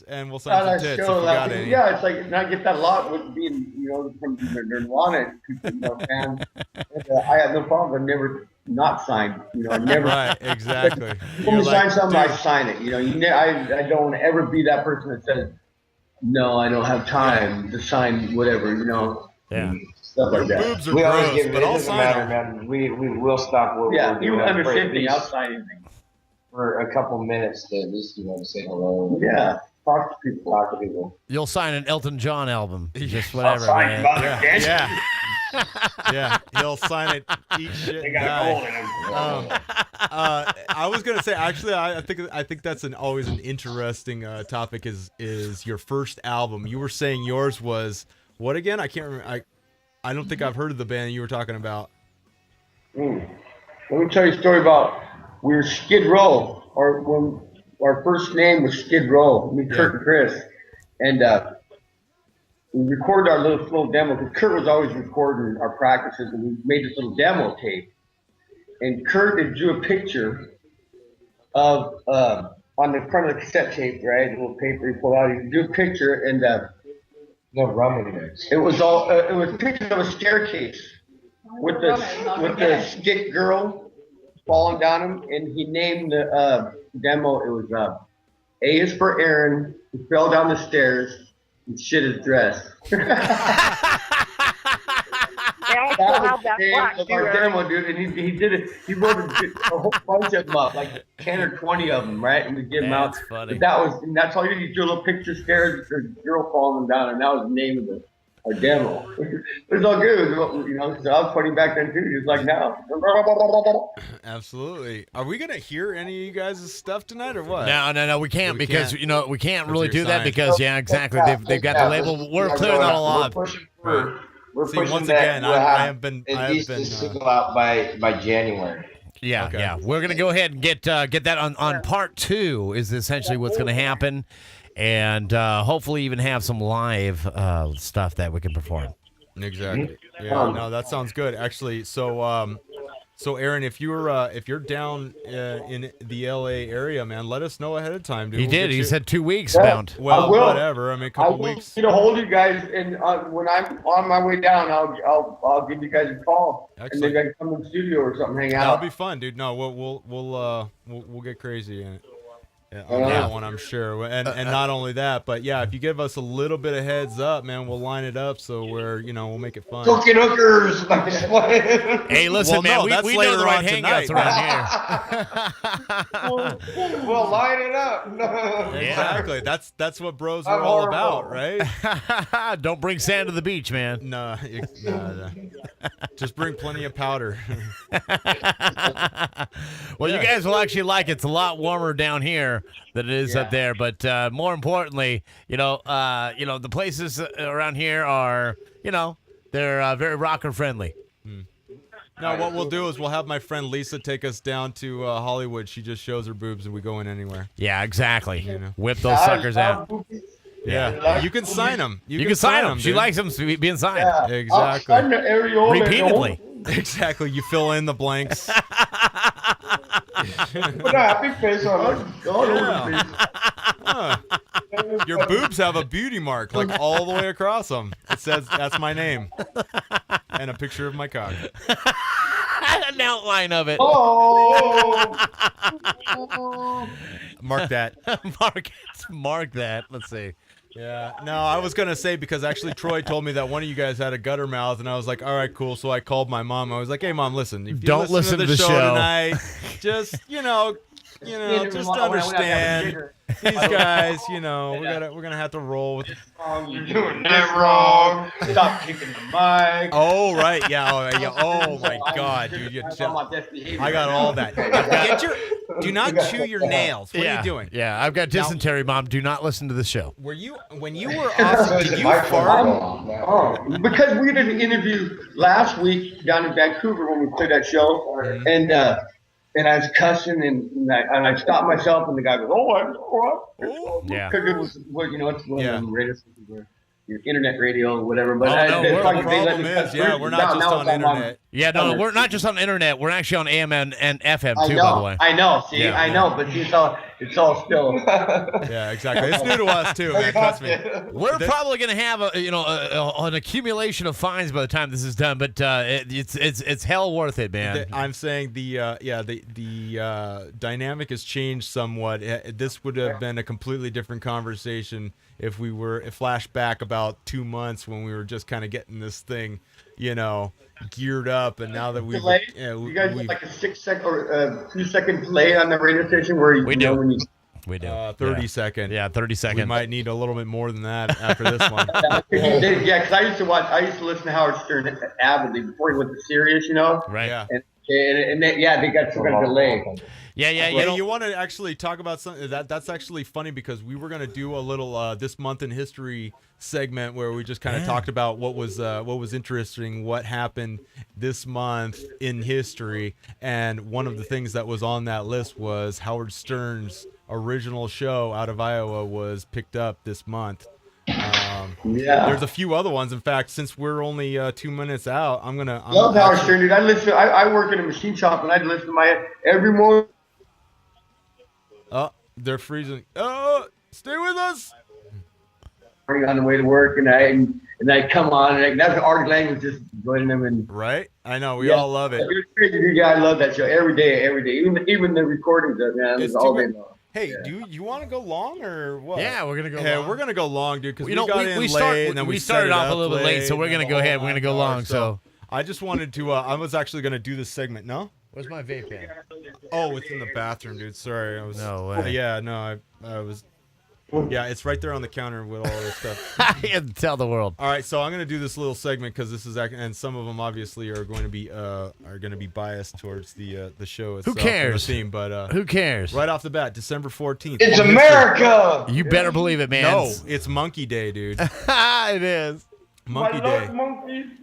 and we'll sign some tits if you got any. Yeah, it's like, and I get that a lot with being, from Nirvana fans. I have no problem. I've never not signed. I never. Right, exactly. When you sign something, I sign it. I don't want to ever be that person that says, no, I don't have time to sign whatever. Yeah. Stuff like that. Boobs are We always gross, give it. but It I'll doesn't sign matter, them. man. We will stop what Yeah, we're doing. even under for at 50, least- I'll sign anything. for a couple minutes to at least say hello. Yeah, talk to people. You'll sign an Elton John album. Just whatever, sign man. Mother Yeah. Yeah, he'll sign it, eat shit, and die. I was gonna say, actually, I think that's always an interesting topic. Is your first album? You were saying yours was what again? I can't remember. I don't think I've heard of the band you were talking about. Let me tell you a story about we were Skid Row, or when our first name was Skid Row. Me, Kurt, and Chris, and we recorded our little demo. Because Kurt was always recording our practices, and we made this little demo tape. And Kurt drew a picture of on the front of the cassette tape, right? A little paper he pulled out. He drew a picture, and No rum in it. it was a picture of a staircase with the stick girl falling down him, and he named the demo. It was A is for Aaron, who fell down the stairs and shit his dress. Yeah, I That still have was that the name black of too, our Aaron. demo, dude, and he did it. He wrote a whole bunch of them up, like 10 or 20 of them, right? And we give them out. That's funny. But that's all you drew a little picture stairs, the girl falling down, and that was the name of our demo. It was all good, so I was funny back then too, just like now. Absolutely. Are we gonna hear any of you guys' stuff tonight or what? No, we can't We because can't. we can't Because really you're do that signed. because exactly they've got the label. We're clearing that all up. We're See, pushing once that again, we'll I have have been. at least a single out by January. Yeah, Okay. yeah. We're gonna go ahead and get that on part 2 is essentially what's gonna happen, and hopefully even have some live stuff that we can perform. Exactly. Yeah. No, that sounds good. Actually, so Aaron, if you're down in the LA area, man, let us know ahead of time, dude. He We'll did. get He you- said 2 weeks Yeah. bound. Well, I will. whatever. I mean, a I couple will weeks. get a hold of you guys, and when I'm on my way down, I'll give you guys a call, Excellent. and maybe I can come to the studio or something, hang That'll out. be fun, dude. No, we'll get crazy in it. on that one, I'm sure. And not only that, but yeah, if you give us a little bit of heads up, man, we'll line it up so we'll make it fun. Cooking hookers. Hey, listen, man, we know the right hangouts around here. We'll line it up. Exactly. That's what bros are all about, right? Don't bring sand to the beach, man. No. Just bring plenty of powder. Well, you guys will actually like it. It's a lot warmer down here than it is up there. But more importantly, the places around here are, they're very rocker friendly. Now, what we'll do is we'll have my friend Lisa take us down to Hollywood. She just shows her boobs, and we go in anywhere. Yeah, exactly. Whip those suckers out. Yeah, you can sign them. You can sign them. She likes them being signed. Yeah. Exactly. I'll sign the areola. Repeatedly. Exactly. You fill in the blanks. Put a happy face on it. Your boobs have a beauty mark, like all the way across them. It says, "That's my name," and a picture of my cock. An outline of it. Oh. Mark that. Mark that. Let's see. Yeah. No, I was gonna say because actually Troy told me that one of you guys had a gutter mouth, and I was like, all right, cool. So I called my mom. I was like, hey, Mom, listen. If you Don't listen to the show tonight. Just just understand these guys. We're gonna have to roll with. You're doing that wrong. Stop kicking the mic. Oh right, yeah. Oh my God, dude. I got all that. Do not chew your nails. What are you doing? Yeah, I've got dysentery, Mom. Do not listen to the show. When you were off? Did you fart? Because we did an interview last week down in Vancouver when we played that show, and I was cussing and I stopped myself and the guy goes, Yeah. Because it was, it's one of them radio stations where your internet radio or whatever. But the problem is, we're not just on internet. Yeah, no, we're not just on internet. We're actually on AM and FM too, by the way. I know. See, I know, but it's all still. Yeah, exactly. It's new to us too, man. Trust me. We're probably going to have an accumulation of fines by the time this is done, but it's hell worth it, man. I'm saying the dynamic has changed somewhat. This would have been a completely different conversation if we were flashed back about 2 months when we were just kind of getting this thing, geared up, and now that we've you guys have like a 6 second or 2 second delay on the radio station where we do. 30 second. Yeah, 30 seconds. We might need a little bit more than that after this one. Yeah, because I used to listen to Howard Stern avidly before he went to Sirius, Right. Yeah. And they got some kind of delay. Yeah. You want to actually talk about something that's actually funny because we were going to do a little this month in history segment where we just kind of talked about what was interesting, what happened this month in history, and one of the things that was on that list was Howard Stern's original show out of Iowa was picked up this month. There's a few other ones. In fact, since we're only 2 minutes out, I love Howard Stern, dude. I work in a machine shop and I'd listen to my every morning. Oh, they're freezing. Oh, stay with us. On the way to work, and I come on, and that's Artie Lang was just joining them, and right. I know we all love it. It's crazy, yeah. I love that show every day. Even the recordings of it, man. It's all day long. Hey, do you want to go long or what? Yeah, we're gonna go. Yeah, long. we're gonna go long, dude. Because we started off a little bit late, so we're gonna go ahead. We're gonna go long. So I just wanted to. I was actually gonna do this segment. No. Where's my vape pen? Oh, it's in the bathroom, dude. Sorry, I was. No way. Yeah, no, I was. Yeah, it's right there on the counter with all this stuff. You have to tell the world. All right, so I'm gonna do this little segment because this is, and some of them obviously are going to be biased towards the show itself. Who cares? And the theme, but who cares? Right off the bat, December 14th. It's America. You better believe it, man. No, it's Monkey Day, dude. It is. Monkey Day.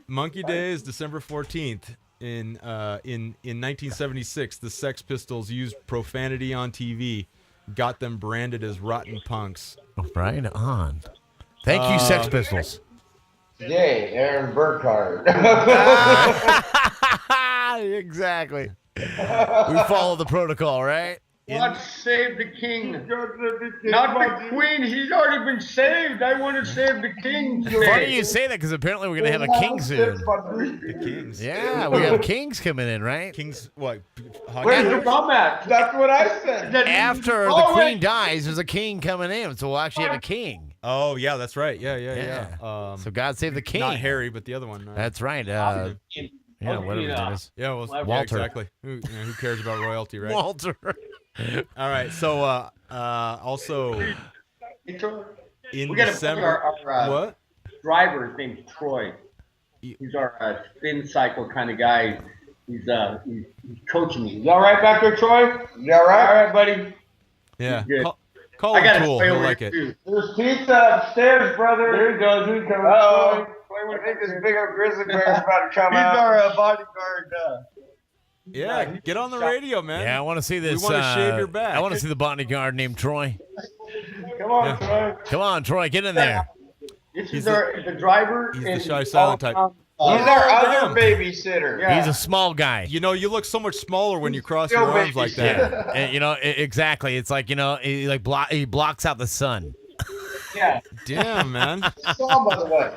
Monkey Day is December 14th. In 1976, the Sex Pistols used profanity on TV. Got them branded as rotten punks. Right on. Thank you, Sex Pistols. Yay, Aaron Burkhardt. Exactly. We follow the protocol, right? God save the king. Not the queen. He's already been saved. I want to save the king. Funny you say that because apparently we're going to have a king soon. The Kings. Yeah, we have kings coming in, right? Kings, what? Where's your bum at? That's what I said. After the queen dies, there's a king coming in, so we'll actually have a king. Oh, yeah, that's right. Yeah. So God save the king. Not Harry, but the other one. That's right. Yeah, whatever his name is. Yeah, well, Walter. Yeah, exactly. Who cares about royalty, right? Walter. All right. So, also in We got to December. our What? driver. His name's Troy. He's our spin cycle kind of guy. He's coaching me. You all right back there, Troy? You all right? All right, buddy. Yeah. Good. Call I him got cool. to He'll like it. There's pizza upstairs, brother. There he goes. Here he comes. Uh-oh. I think this big old grizzly bear is about to come out. He's our bodyguard. Yeah, get on the radio, man. Yeah, I want to see this. We want to shave your back. I want to see the bodyguard named Troy. Come on, Troy. Come on, Troy, get in there. This is the driver. He's the shy, silent type. He's our other babysitter. Yeah. He's a small guy. You know, you look so much smaller when you cross your arms like that. Yeah. And, you know, exactly. It's like, you know, he blocks out the sun. Yeah. Damn, man. Saw, by the way.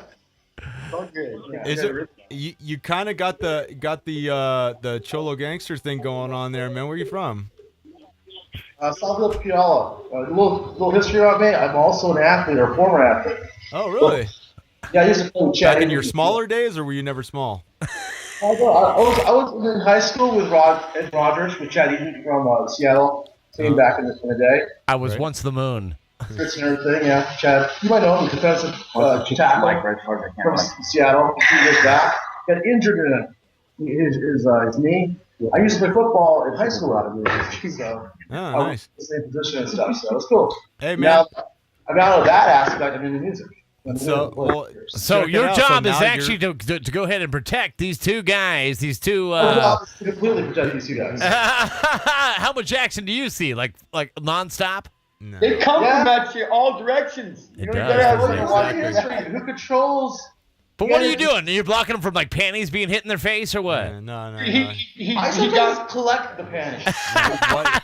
Okay. Yeah. Is it? You kind of got the Cholo gangster thing going on there, man. Where you from? Southfield, Puyallup. A little history about me. I'm also an athlete or former athlete. Oh, really? Yeah, I used to play with Chad. Back in your smaller days, or were you never small? I was in high school with Ed Rogers, with Chad Eaton from Seattle. Came back in the day. I was once the moon. Fits and everything, yeah. Chad, you might know him, defensive tackle from Seattle. A few years back, got injured in his knee. I used to play football in high school out of it, so I was nice. in the same position and stuff. So it was cool. Hey, man. Now, I'm out of that aspect. I'm into music. So your job is actually to go ahead and protect these two guys. These two. Completely protect these two guys. How much action do you see? Like nonstop? No. They come from actually all directions. It does. Who controls? But what are you doing? Are you blocking them from like panties being hit in their face or what? No. I sometimes collect the panties.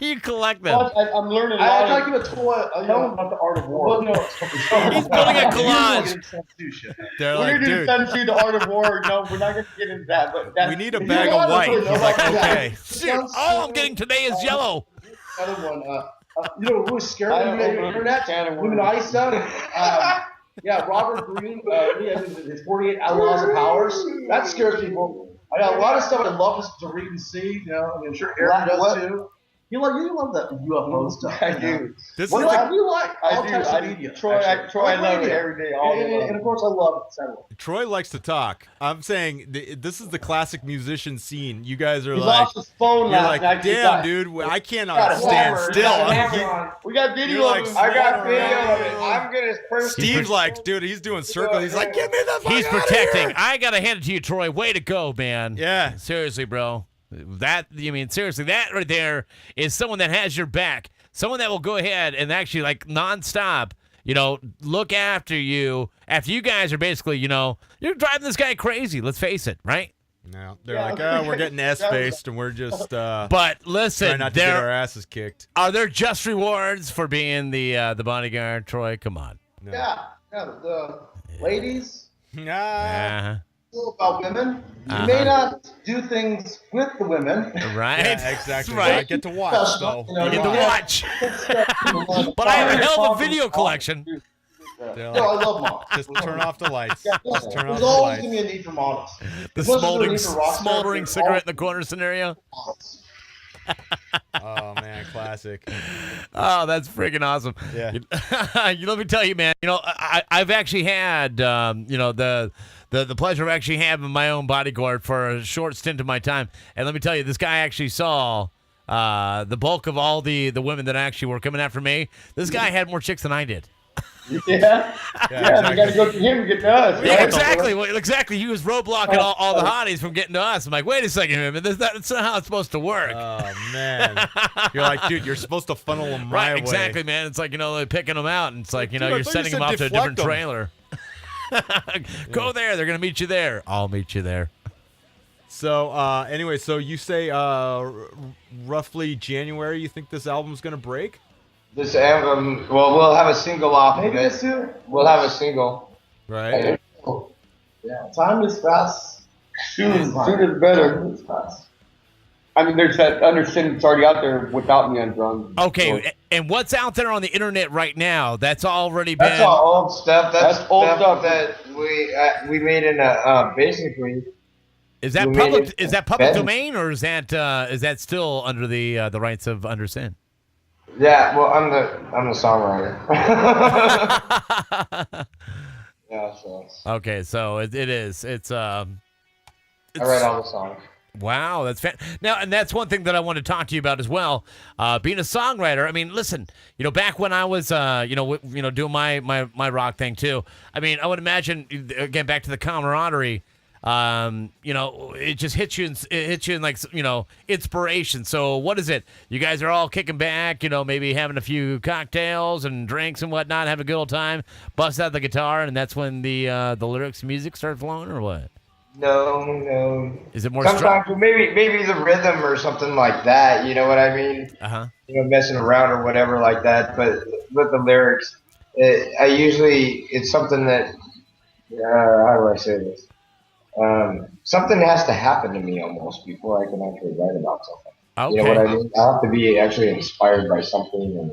You collect them. I'm learning. I try to give a toy. About the art of war. No, he's building a collage. They're we're like, going to dude, send you the art of war. No, we're not going to get into that. But we need a bag of white. He's like, okay. Dude, all I'm getting today is yellow. Another one. You know what really scared me on the internet? Illuminati stuff. Yeah, Robert Greene, his 48 Outlaws of Powers. That scares people. I got a lot of stuff I love to read and see. You know, I mean, I'm sure Aaron does too. You love that UFO stuff. I do. You like all types of media. Troy, I love it every day. And of course, I love satellite. Troy likes to talk. I'm saying this is the classic musician scene. You guys are He like, lost his phone you're last like, night. damn, dude, I cannot stand still. We got video You're of like, it. I got video of it. I'm gonna first. Steve's like, dude, he's doing circles. He's like, get me the fuck He's out of protecting. here. I gotta hand it to you, Troy. Way to go, man. Yeah. Seriously, bro. Seriously, that right there is someone that has your back. Someone that will go ahead and actually, like, nonstop, you know, look after you. After you guys are basically, you know, you're driving this guy crazy. Let's face it, right? No, they're like, we're getting S-faced and we're just but listen, trying not to get our asses kicked. Are there just rewards for being the bodyguard, Troy? Come on. No. Yeah, the ladies. Nah. About women, you may not do things with the women, right? Yeah, exactly. Right. I get to watch, though. You get to watch. But I have a hell of a video collection. They're No, I love models. Just turn off the lights. Just turn off There's the always lights. going to be a need for models. The As much as there's a need for rock smoldering stars, cigarette in the corner scenario. Oh man, classic. Oh, that's freaking awesome. Yeah. Let me tell you, man. You know, I've actually had the pleasure of actually having my own bodyguard for a short stint of my time, and let me tell you, this guy actually saw the bulk of all the women that actually were coming after me. This guy had more chicks than I did. Yeah, exactly. you got to go to him to get to us. Yeah, exactly. Well, exactly. He was roadblocking all the hotties from getting to us. I'm like, wait a second, man. That's not how it's supposed to work. Oh man, you're like, dude, you're supposed to funnel them my right, way. exactly, man. It's like, you know, they're picking them out, and it's like, you know, Dude, I you're thought you sending them said off to a different deflect 'em. trailer. Go there. They're going to meet you there. I'll meet you there. So anyway, so you say roughly January you think this album's gonna break? This album, well, we'll have a single off of it. We'll have a single. Right. Yeah, time is fast. Sooner better. It's fast. I mean, there's that Undersin that's already out there without me on drums. Okay, and what's out there on the internet right now? That's already been. That's all old stuff. That's old stuff stuff that we made in a basically. Is that public? Is that public domain, or is that still under the rights of Undersin? Yeah, well, I'm the songwriter. Yeah, so. Okay, so it is. It's I write all the songs. Wow, that's now, and that's one thing that I want to talk to you about as well. Being a songwriter, I mean, listen, back when I was, doing my rock thing too. I mean, I would imagine again back to the camaraderie. It just hits you. It hits you in like inspiration. So what is it? You guys are all kicking back, maybe having a few cocktails and drinks and whatnot, having a good old time. Bust out the guitar, and that's when the lyrics, music start flowing, or what? No. Is it more sometimes maybe the rhythm or something like that? You know what I mean? Messing around or whatever like that. But with the lyrics, it's something that how do I say this? Something has to happen to me almost before I can actually write about something. Okay. You know what I mean? I have to be actually inspired by something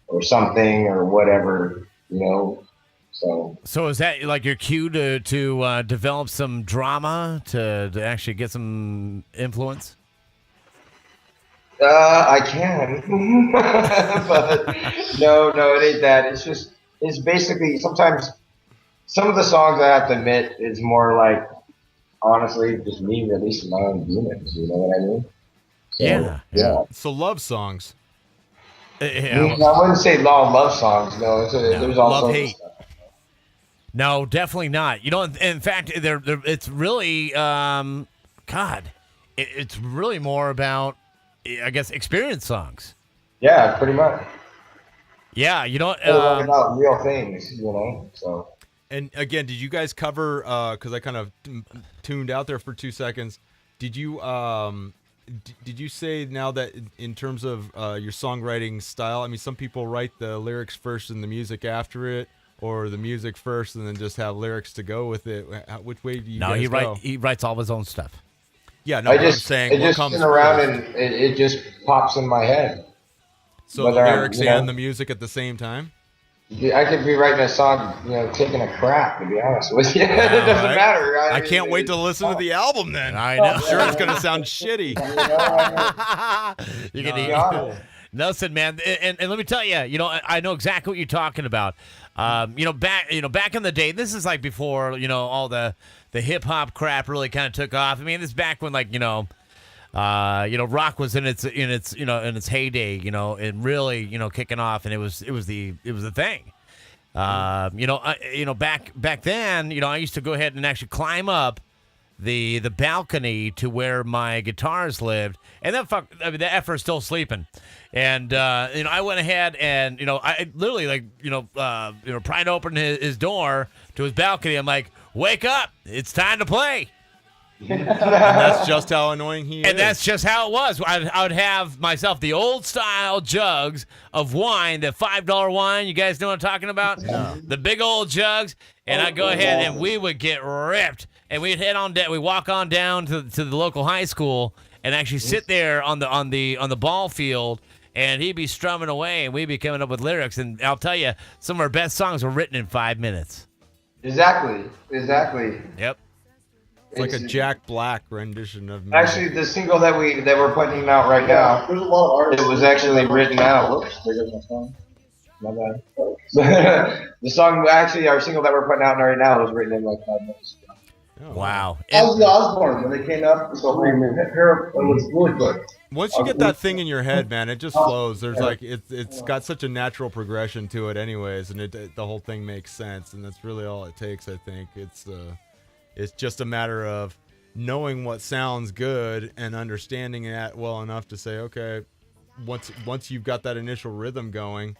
or something or whatever. So is that like your cue to develop some drama to actually get some influence? I can, but no, it ain't that. It's basically sometimes some of the songs I have to admit is more like honestly just me releasing my own demons. You know what I mean? So, Yeah. So love songs. I wouldn't say love songs. No, there's also love hate. No, definitely not. In fact, it's really, it's really more about, I guess, experience songs. Yeah, pretty much. Yeah, about real things, so. And again, did you guys cover, because I kind of tuned out there for 2 seconds, did you say now that in terms of your songwriting style, I mean, some people write the lyrics first and the music after it, or the music first and then just have lyrics to go with it? Which way do you guys go? He writes all his own stuff. Yeah, no, I'm saying it just sitting around and it just pops in my head. So the lyrics and the music at the same time? I could be writing a song, taking a crap, to be honest with you. It doesn't matter. I can't wait to listen to the album then. I know. I'm sure it's going to sound shitty. You can eat. Nelson, man, and let me tell you, I know exactly what you're talking about. Back in the day, this is like before, all the hip hop crap really kind of took off. I mean, this is back when rock was in its heyday, and really, kicking off, and it was the thing. Back then, I used to go ahead and actually climb up the balcony to where my guitars lived, and the effort's still sleeping. And I went ahead and I literally pried open his door to his balcony. I'm like, wake up, it's time to play. And that's just how annoying he is. And that's just how it was. I would have myself the old style jugs of wine, the $5 wine. You guys know what I'm talking about? Yeah. The big old jugs. And I'd go ahead and we would get ripped. And we'd head on down. We walk on down to the local high school and actually sit there on the ball field. And he'd be strumming away, and we'd be coming up with lyrics. And I'll tell you, some of our best songs were written in 5 minutes. Exactly. Yep. It's like a Jack Black rendition of music. Actually, the single that we're putting out right now, there's a lot of art. It was actually written out. My bad. The song, actually, our single that we're putting out right now was written in like 5 minutes. Oh, wow. Ozzy Osbourne, when they came up, it was really good. Once you get that thing in your head, man, it just flows. There's it's got such a natural progression to it anyways, and the whole thing makes sense, and that's really all it takes, I think. It's just a matter of knowing what sounds good and understanding it well enough to say, okay, once you've got that initial rhythm going,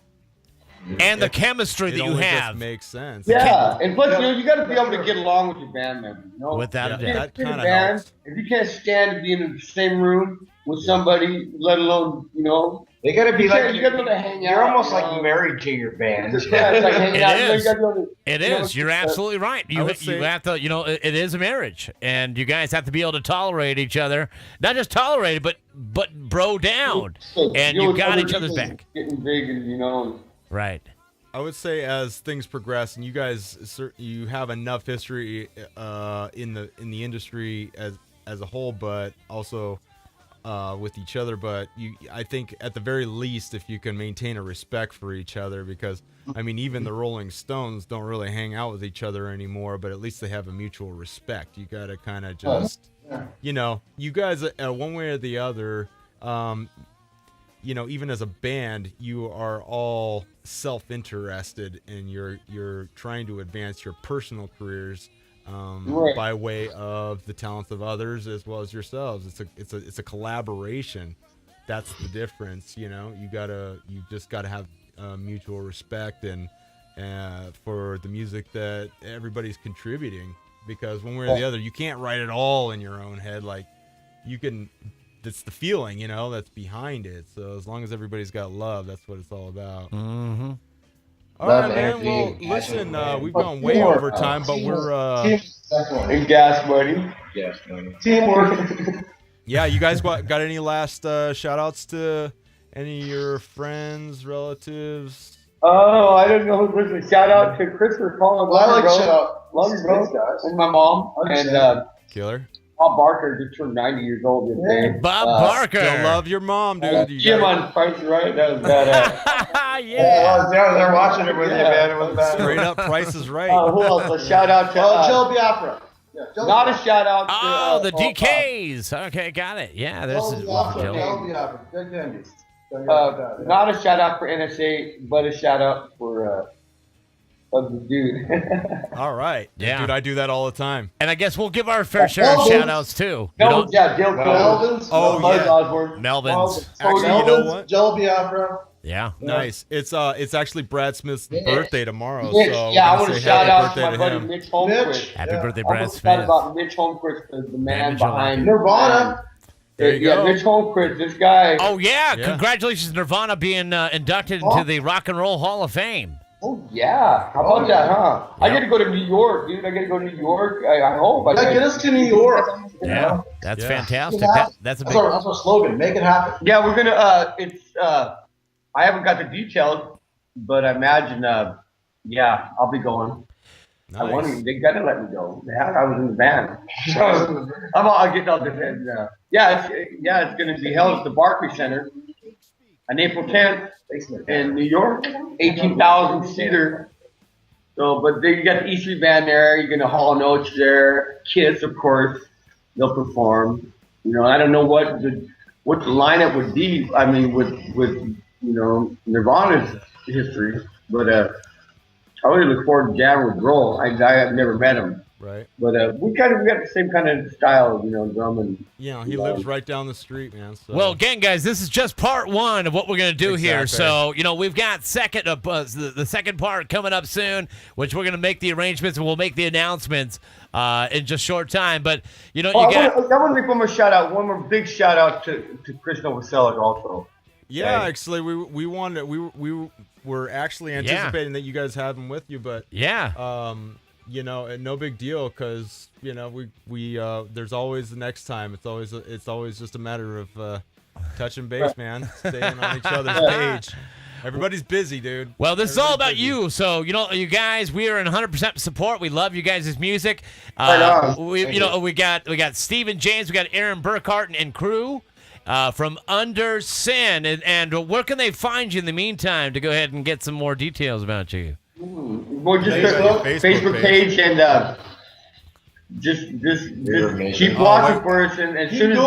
and the chemistry that you have makes sense. Yeah, and plus, you got to be able to get along with your band members. Without a doubt. That kind of helps. If you can't stand to be in the same room with somebody, let alone, they got to be like you got to be able to hang out. You're almost like married to your band. Yeah, it's like hanging out. It is. You're absolutely right. You have to. It is a marriage, and you guys have to be able to tolerate each other. Not just tolerate it, but bro down, and you got each other's back. Getting big, and Right. I would say as things progress, and you guys, you have enough history in the industry as a whole, but also with each other. But I think at the very least, if you can maintain a respect for each other, because I mean, even the Rolling Stones don't really hang out with each other anymore, but at least they have a mutual respect. You got to kind of just, you guys, one way or the other. Even as a band, you are all self-interested, and you're trying to advance your personal careers by way of the talents of others as well as yourselves. It's a collaboration. That's the difference. You just gotta have mutual respect and for the music that everybody's contributing, because one way or the other, you can't write it all in your own head. Like you can. It's the feeling, that's behind it. So as long as everybody's got love, that's what it's all about. Mm-hmm. All right, man. Well, listen, we've gone way over time, but we're and gas money. Teamwork. Yeah, you guys got any last shout outs to any of your friends, relatives? Oh, I don't know. Listen, shout out to Christopher Paul. Well, I like shout out. Love you, bro. And my mom. And Killer. Bob Barker just turned 90 years old today. Bob Barker. Still love your mom, dude. Jim on Price is Right. That was badass. Yeah. They're watching it with you, man. It was bad. Straight up Price is Right. Who else? A shout out to Joe Biafra. Not a shout out to the DKs. Okay, got it. Yeah, there's Joe Biafra. Good candies. Not a shout out for NSA, but a shout out for of the dude. All right. Yeah. Dude, I do that all the time. And I guess we'll give our fair share of shout outs too. Dale Melvin's. Oh, Buzz yeah. Osborne. Melvin's. Actually, you know what? Joe Biafra. Yeah. Nice. It's actually Brad Smith's birthday tomorrow. Mitch, so I want to shout out to my to buddy him. Mitch Holmquist. Happy birthday, I Brad almost forgot Smith. about Mitch Holmquist, the man behind Nirvana. There you go. Mitch Holmquist, this guy. Oh, yeah. Congratulations, Nirvana, being inducted into the Rock and Roll Hall of Fame. Oh, yeah. How about that, huh? I got to go to New York, dude. I got to go to New York. I hope. Get us to New York. Yeah, that's fantastic. That's a big... That's our slogan. Make it happen. Yeah, we're going to, I haven't got the details, but I imagine, I'll be going. Nice. They got to let me go. Yeah, I was in the band. I'll get all the it's going to be held at the Barclays Center on April 10th in New York, 18,000 seater. So, but you got the E Street Band there. You're going to Hall & Oates there. Kiss, of course, they'll perform. I don't know what the lineup would be. I mean, with Nirvana's history, but I really look forward to jamming with Grohl. I have never met him. Right. But we got the same kind of style, drumming. Yeah, he lives right down the street, man. So. Well, again, guys, this is just part one of what we're going to do here. So, we've got the second part coming up soon, which we're going to make the arrangements and we'll make the announcements in just short time. But, I want to make one more shout out. One more big shout out to Chris Novoselic also. Yeah, actually, we wanted we were actually anticipating that you guys have him with you, but no big deal because we there's always the next time. It's always just a matter of touching base, man, staying on each other's page. Everybody's busy, dude. Well, this is all about you. So, you guys, we are in 100% support. We love you guys' music. We got Stephen James, we got Aaron Burkhart and crew. From Undersin, and where can they find you in the meantime to go ahead and get some more details about you? Well, just Facebook page and just keep watching for us, and as soon as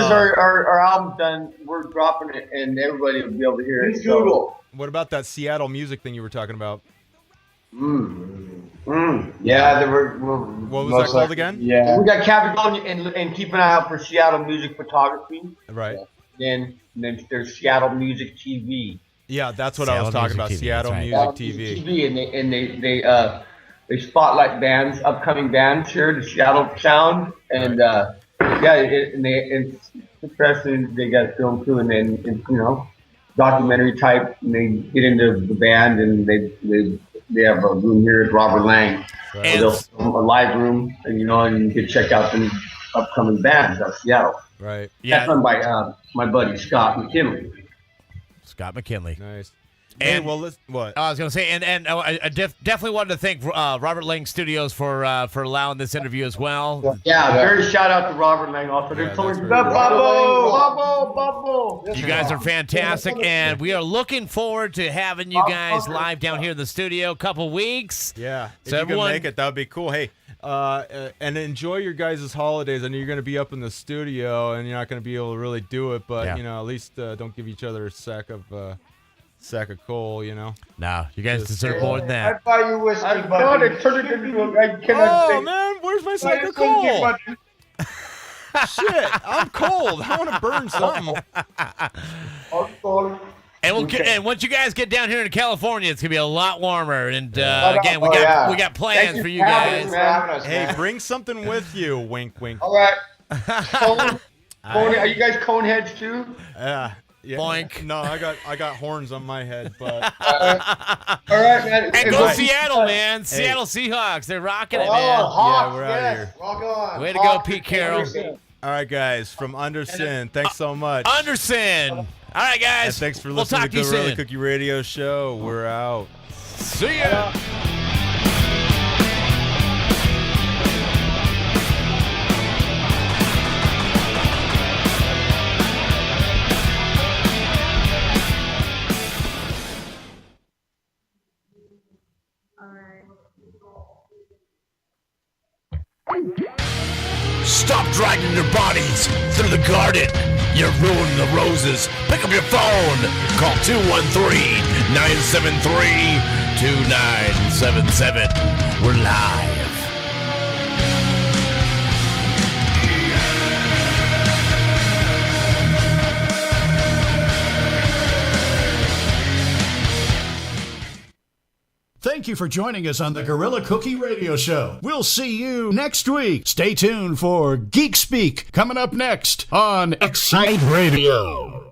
our album's done, we're dropping it, and everybody will be able to hear it. Google. What about that Seattle music thing you were talking about? Yeah, what was that called again? Yeah, we got Capitol and keep an eye out for Seattle Music Photography. Right. Then there's Seattle Music TV. Yeah, that's what I was talking about. Seattle Music TV. And they spotlight bands, upcoming bands here, the Seattle sound, and it's interesting. They got film too, and then documentary type. And they get into the band, and they have a room here at Robert Lang, a live room, and you can check out the upcoming bands out of Seattle. Right. Yeah. That's run by my buddy Scott McKinley. Scott McKinley. Nice. And what? I was going to say, and I definitely wanted to thank Robert Lang Studios for allowing this interview as well. Yeah, very shout out to Robert Lang also. They're Bubble. You guys are fantastic, and we are looking forward to having you guys live down here in the studio a couple weeks. Yeah, so if you can make it, that would be cool. Hey, and enjoy your guys' holidays. I know you're going to be up in the studio, and you're not going to be able to really do it, but at least don't give each other a sack of coal, No, you guys deserve more than that. I buy you whiskey, buddy. No, they turned it into Oh, man, where's my sack of coal? Shit, I'm cold. I want to burn something. And once you guys get down here in California, it's gonna be a lot warmer. And again, we got plans for you guys. Hey, bring something with you. Wink, wink. All right. Are you guys cone heads too? Yeah. Boink. No, I got horns on my head, but all right, man. And go Seattle, man. Seattle Seahawks. They're rocking it, man. Yeah, we're out of here. Rock on. Way to go, Pete Carroll. All right, guys, from Undersin, thanks so much. Undersin. All right, guys. And thanks for We'll listening talk to the to you Gorilla soon. Cookie Radio Show. We're out. See ya. Stop dragging your bodies through the garden. You're ruining the roses. Pick up your phone. Call 213-973-2977. We're live. Thank you for joining us on the Gorilla Cookie Radio Show. We'll see you next week. Stay tuned for Geek Speak coming up next on Excite Radio.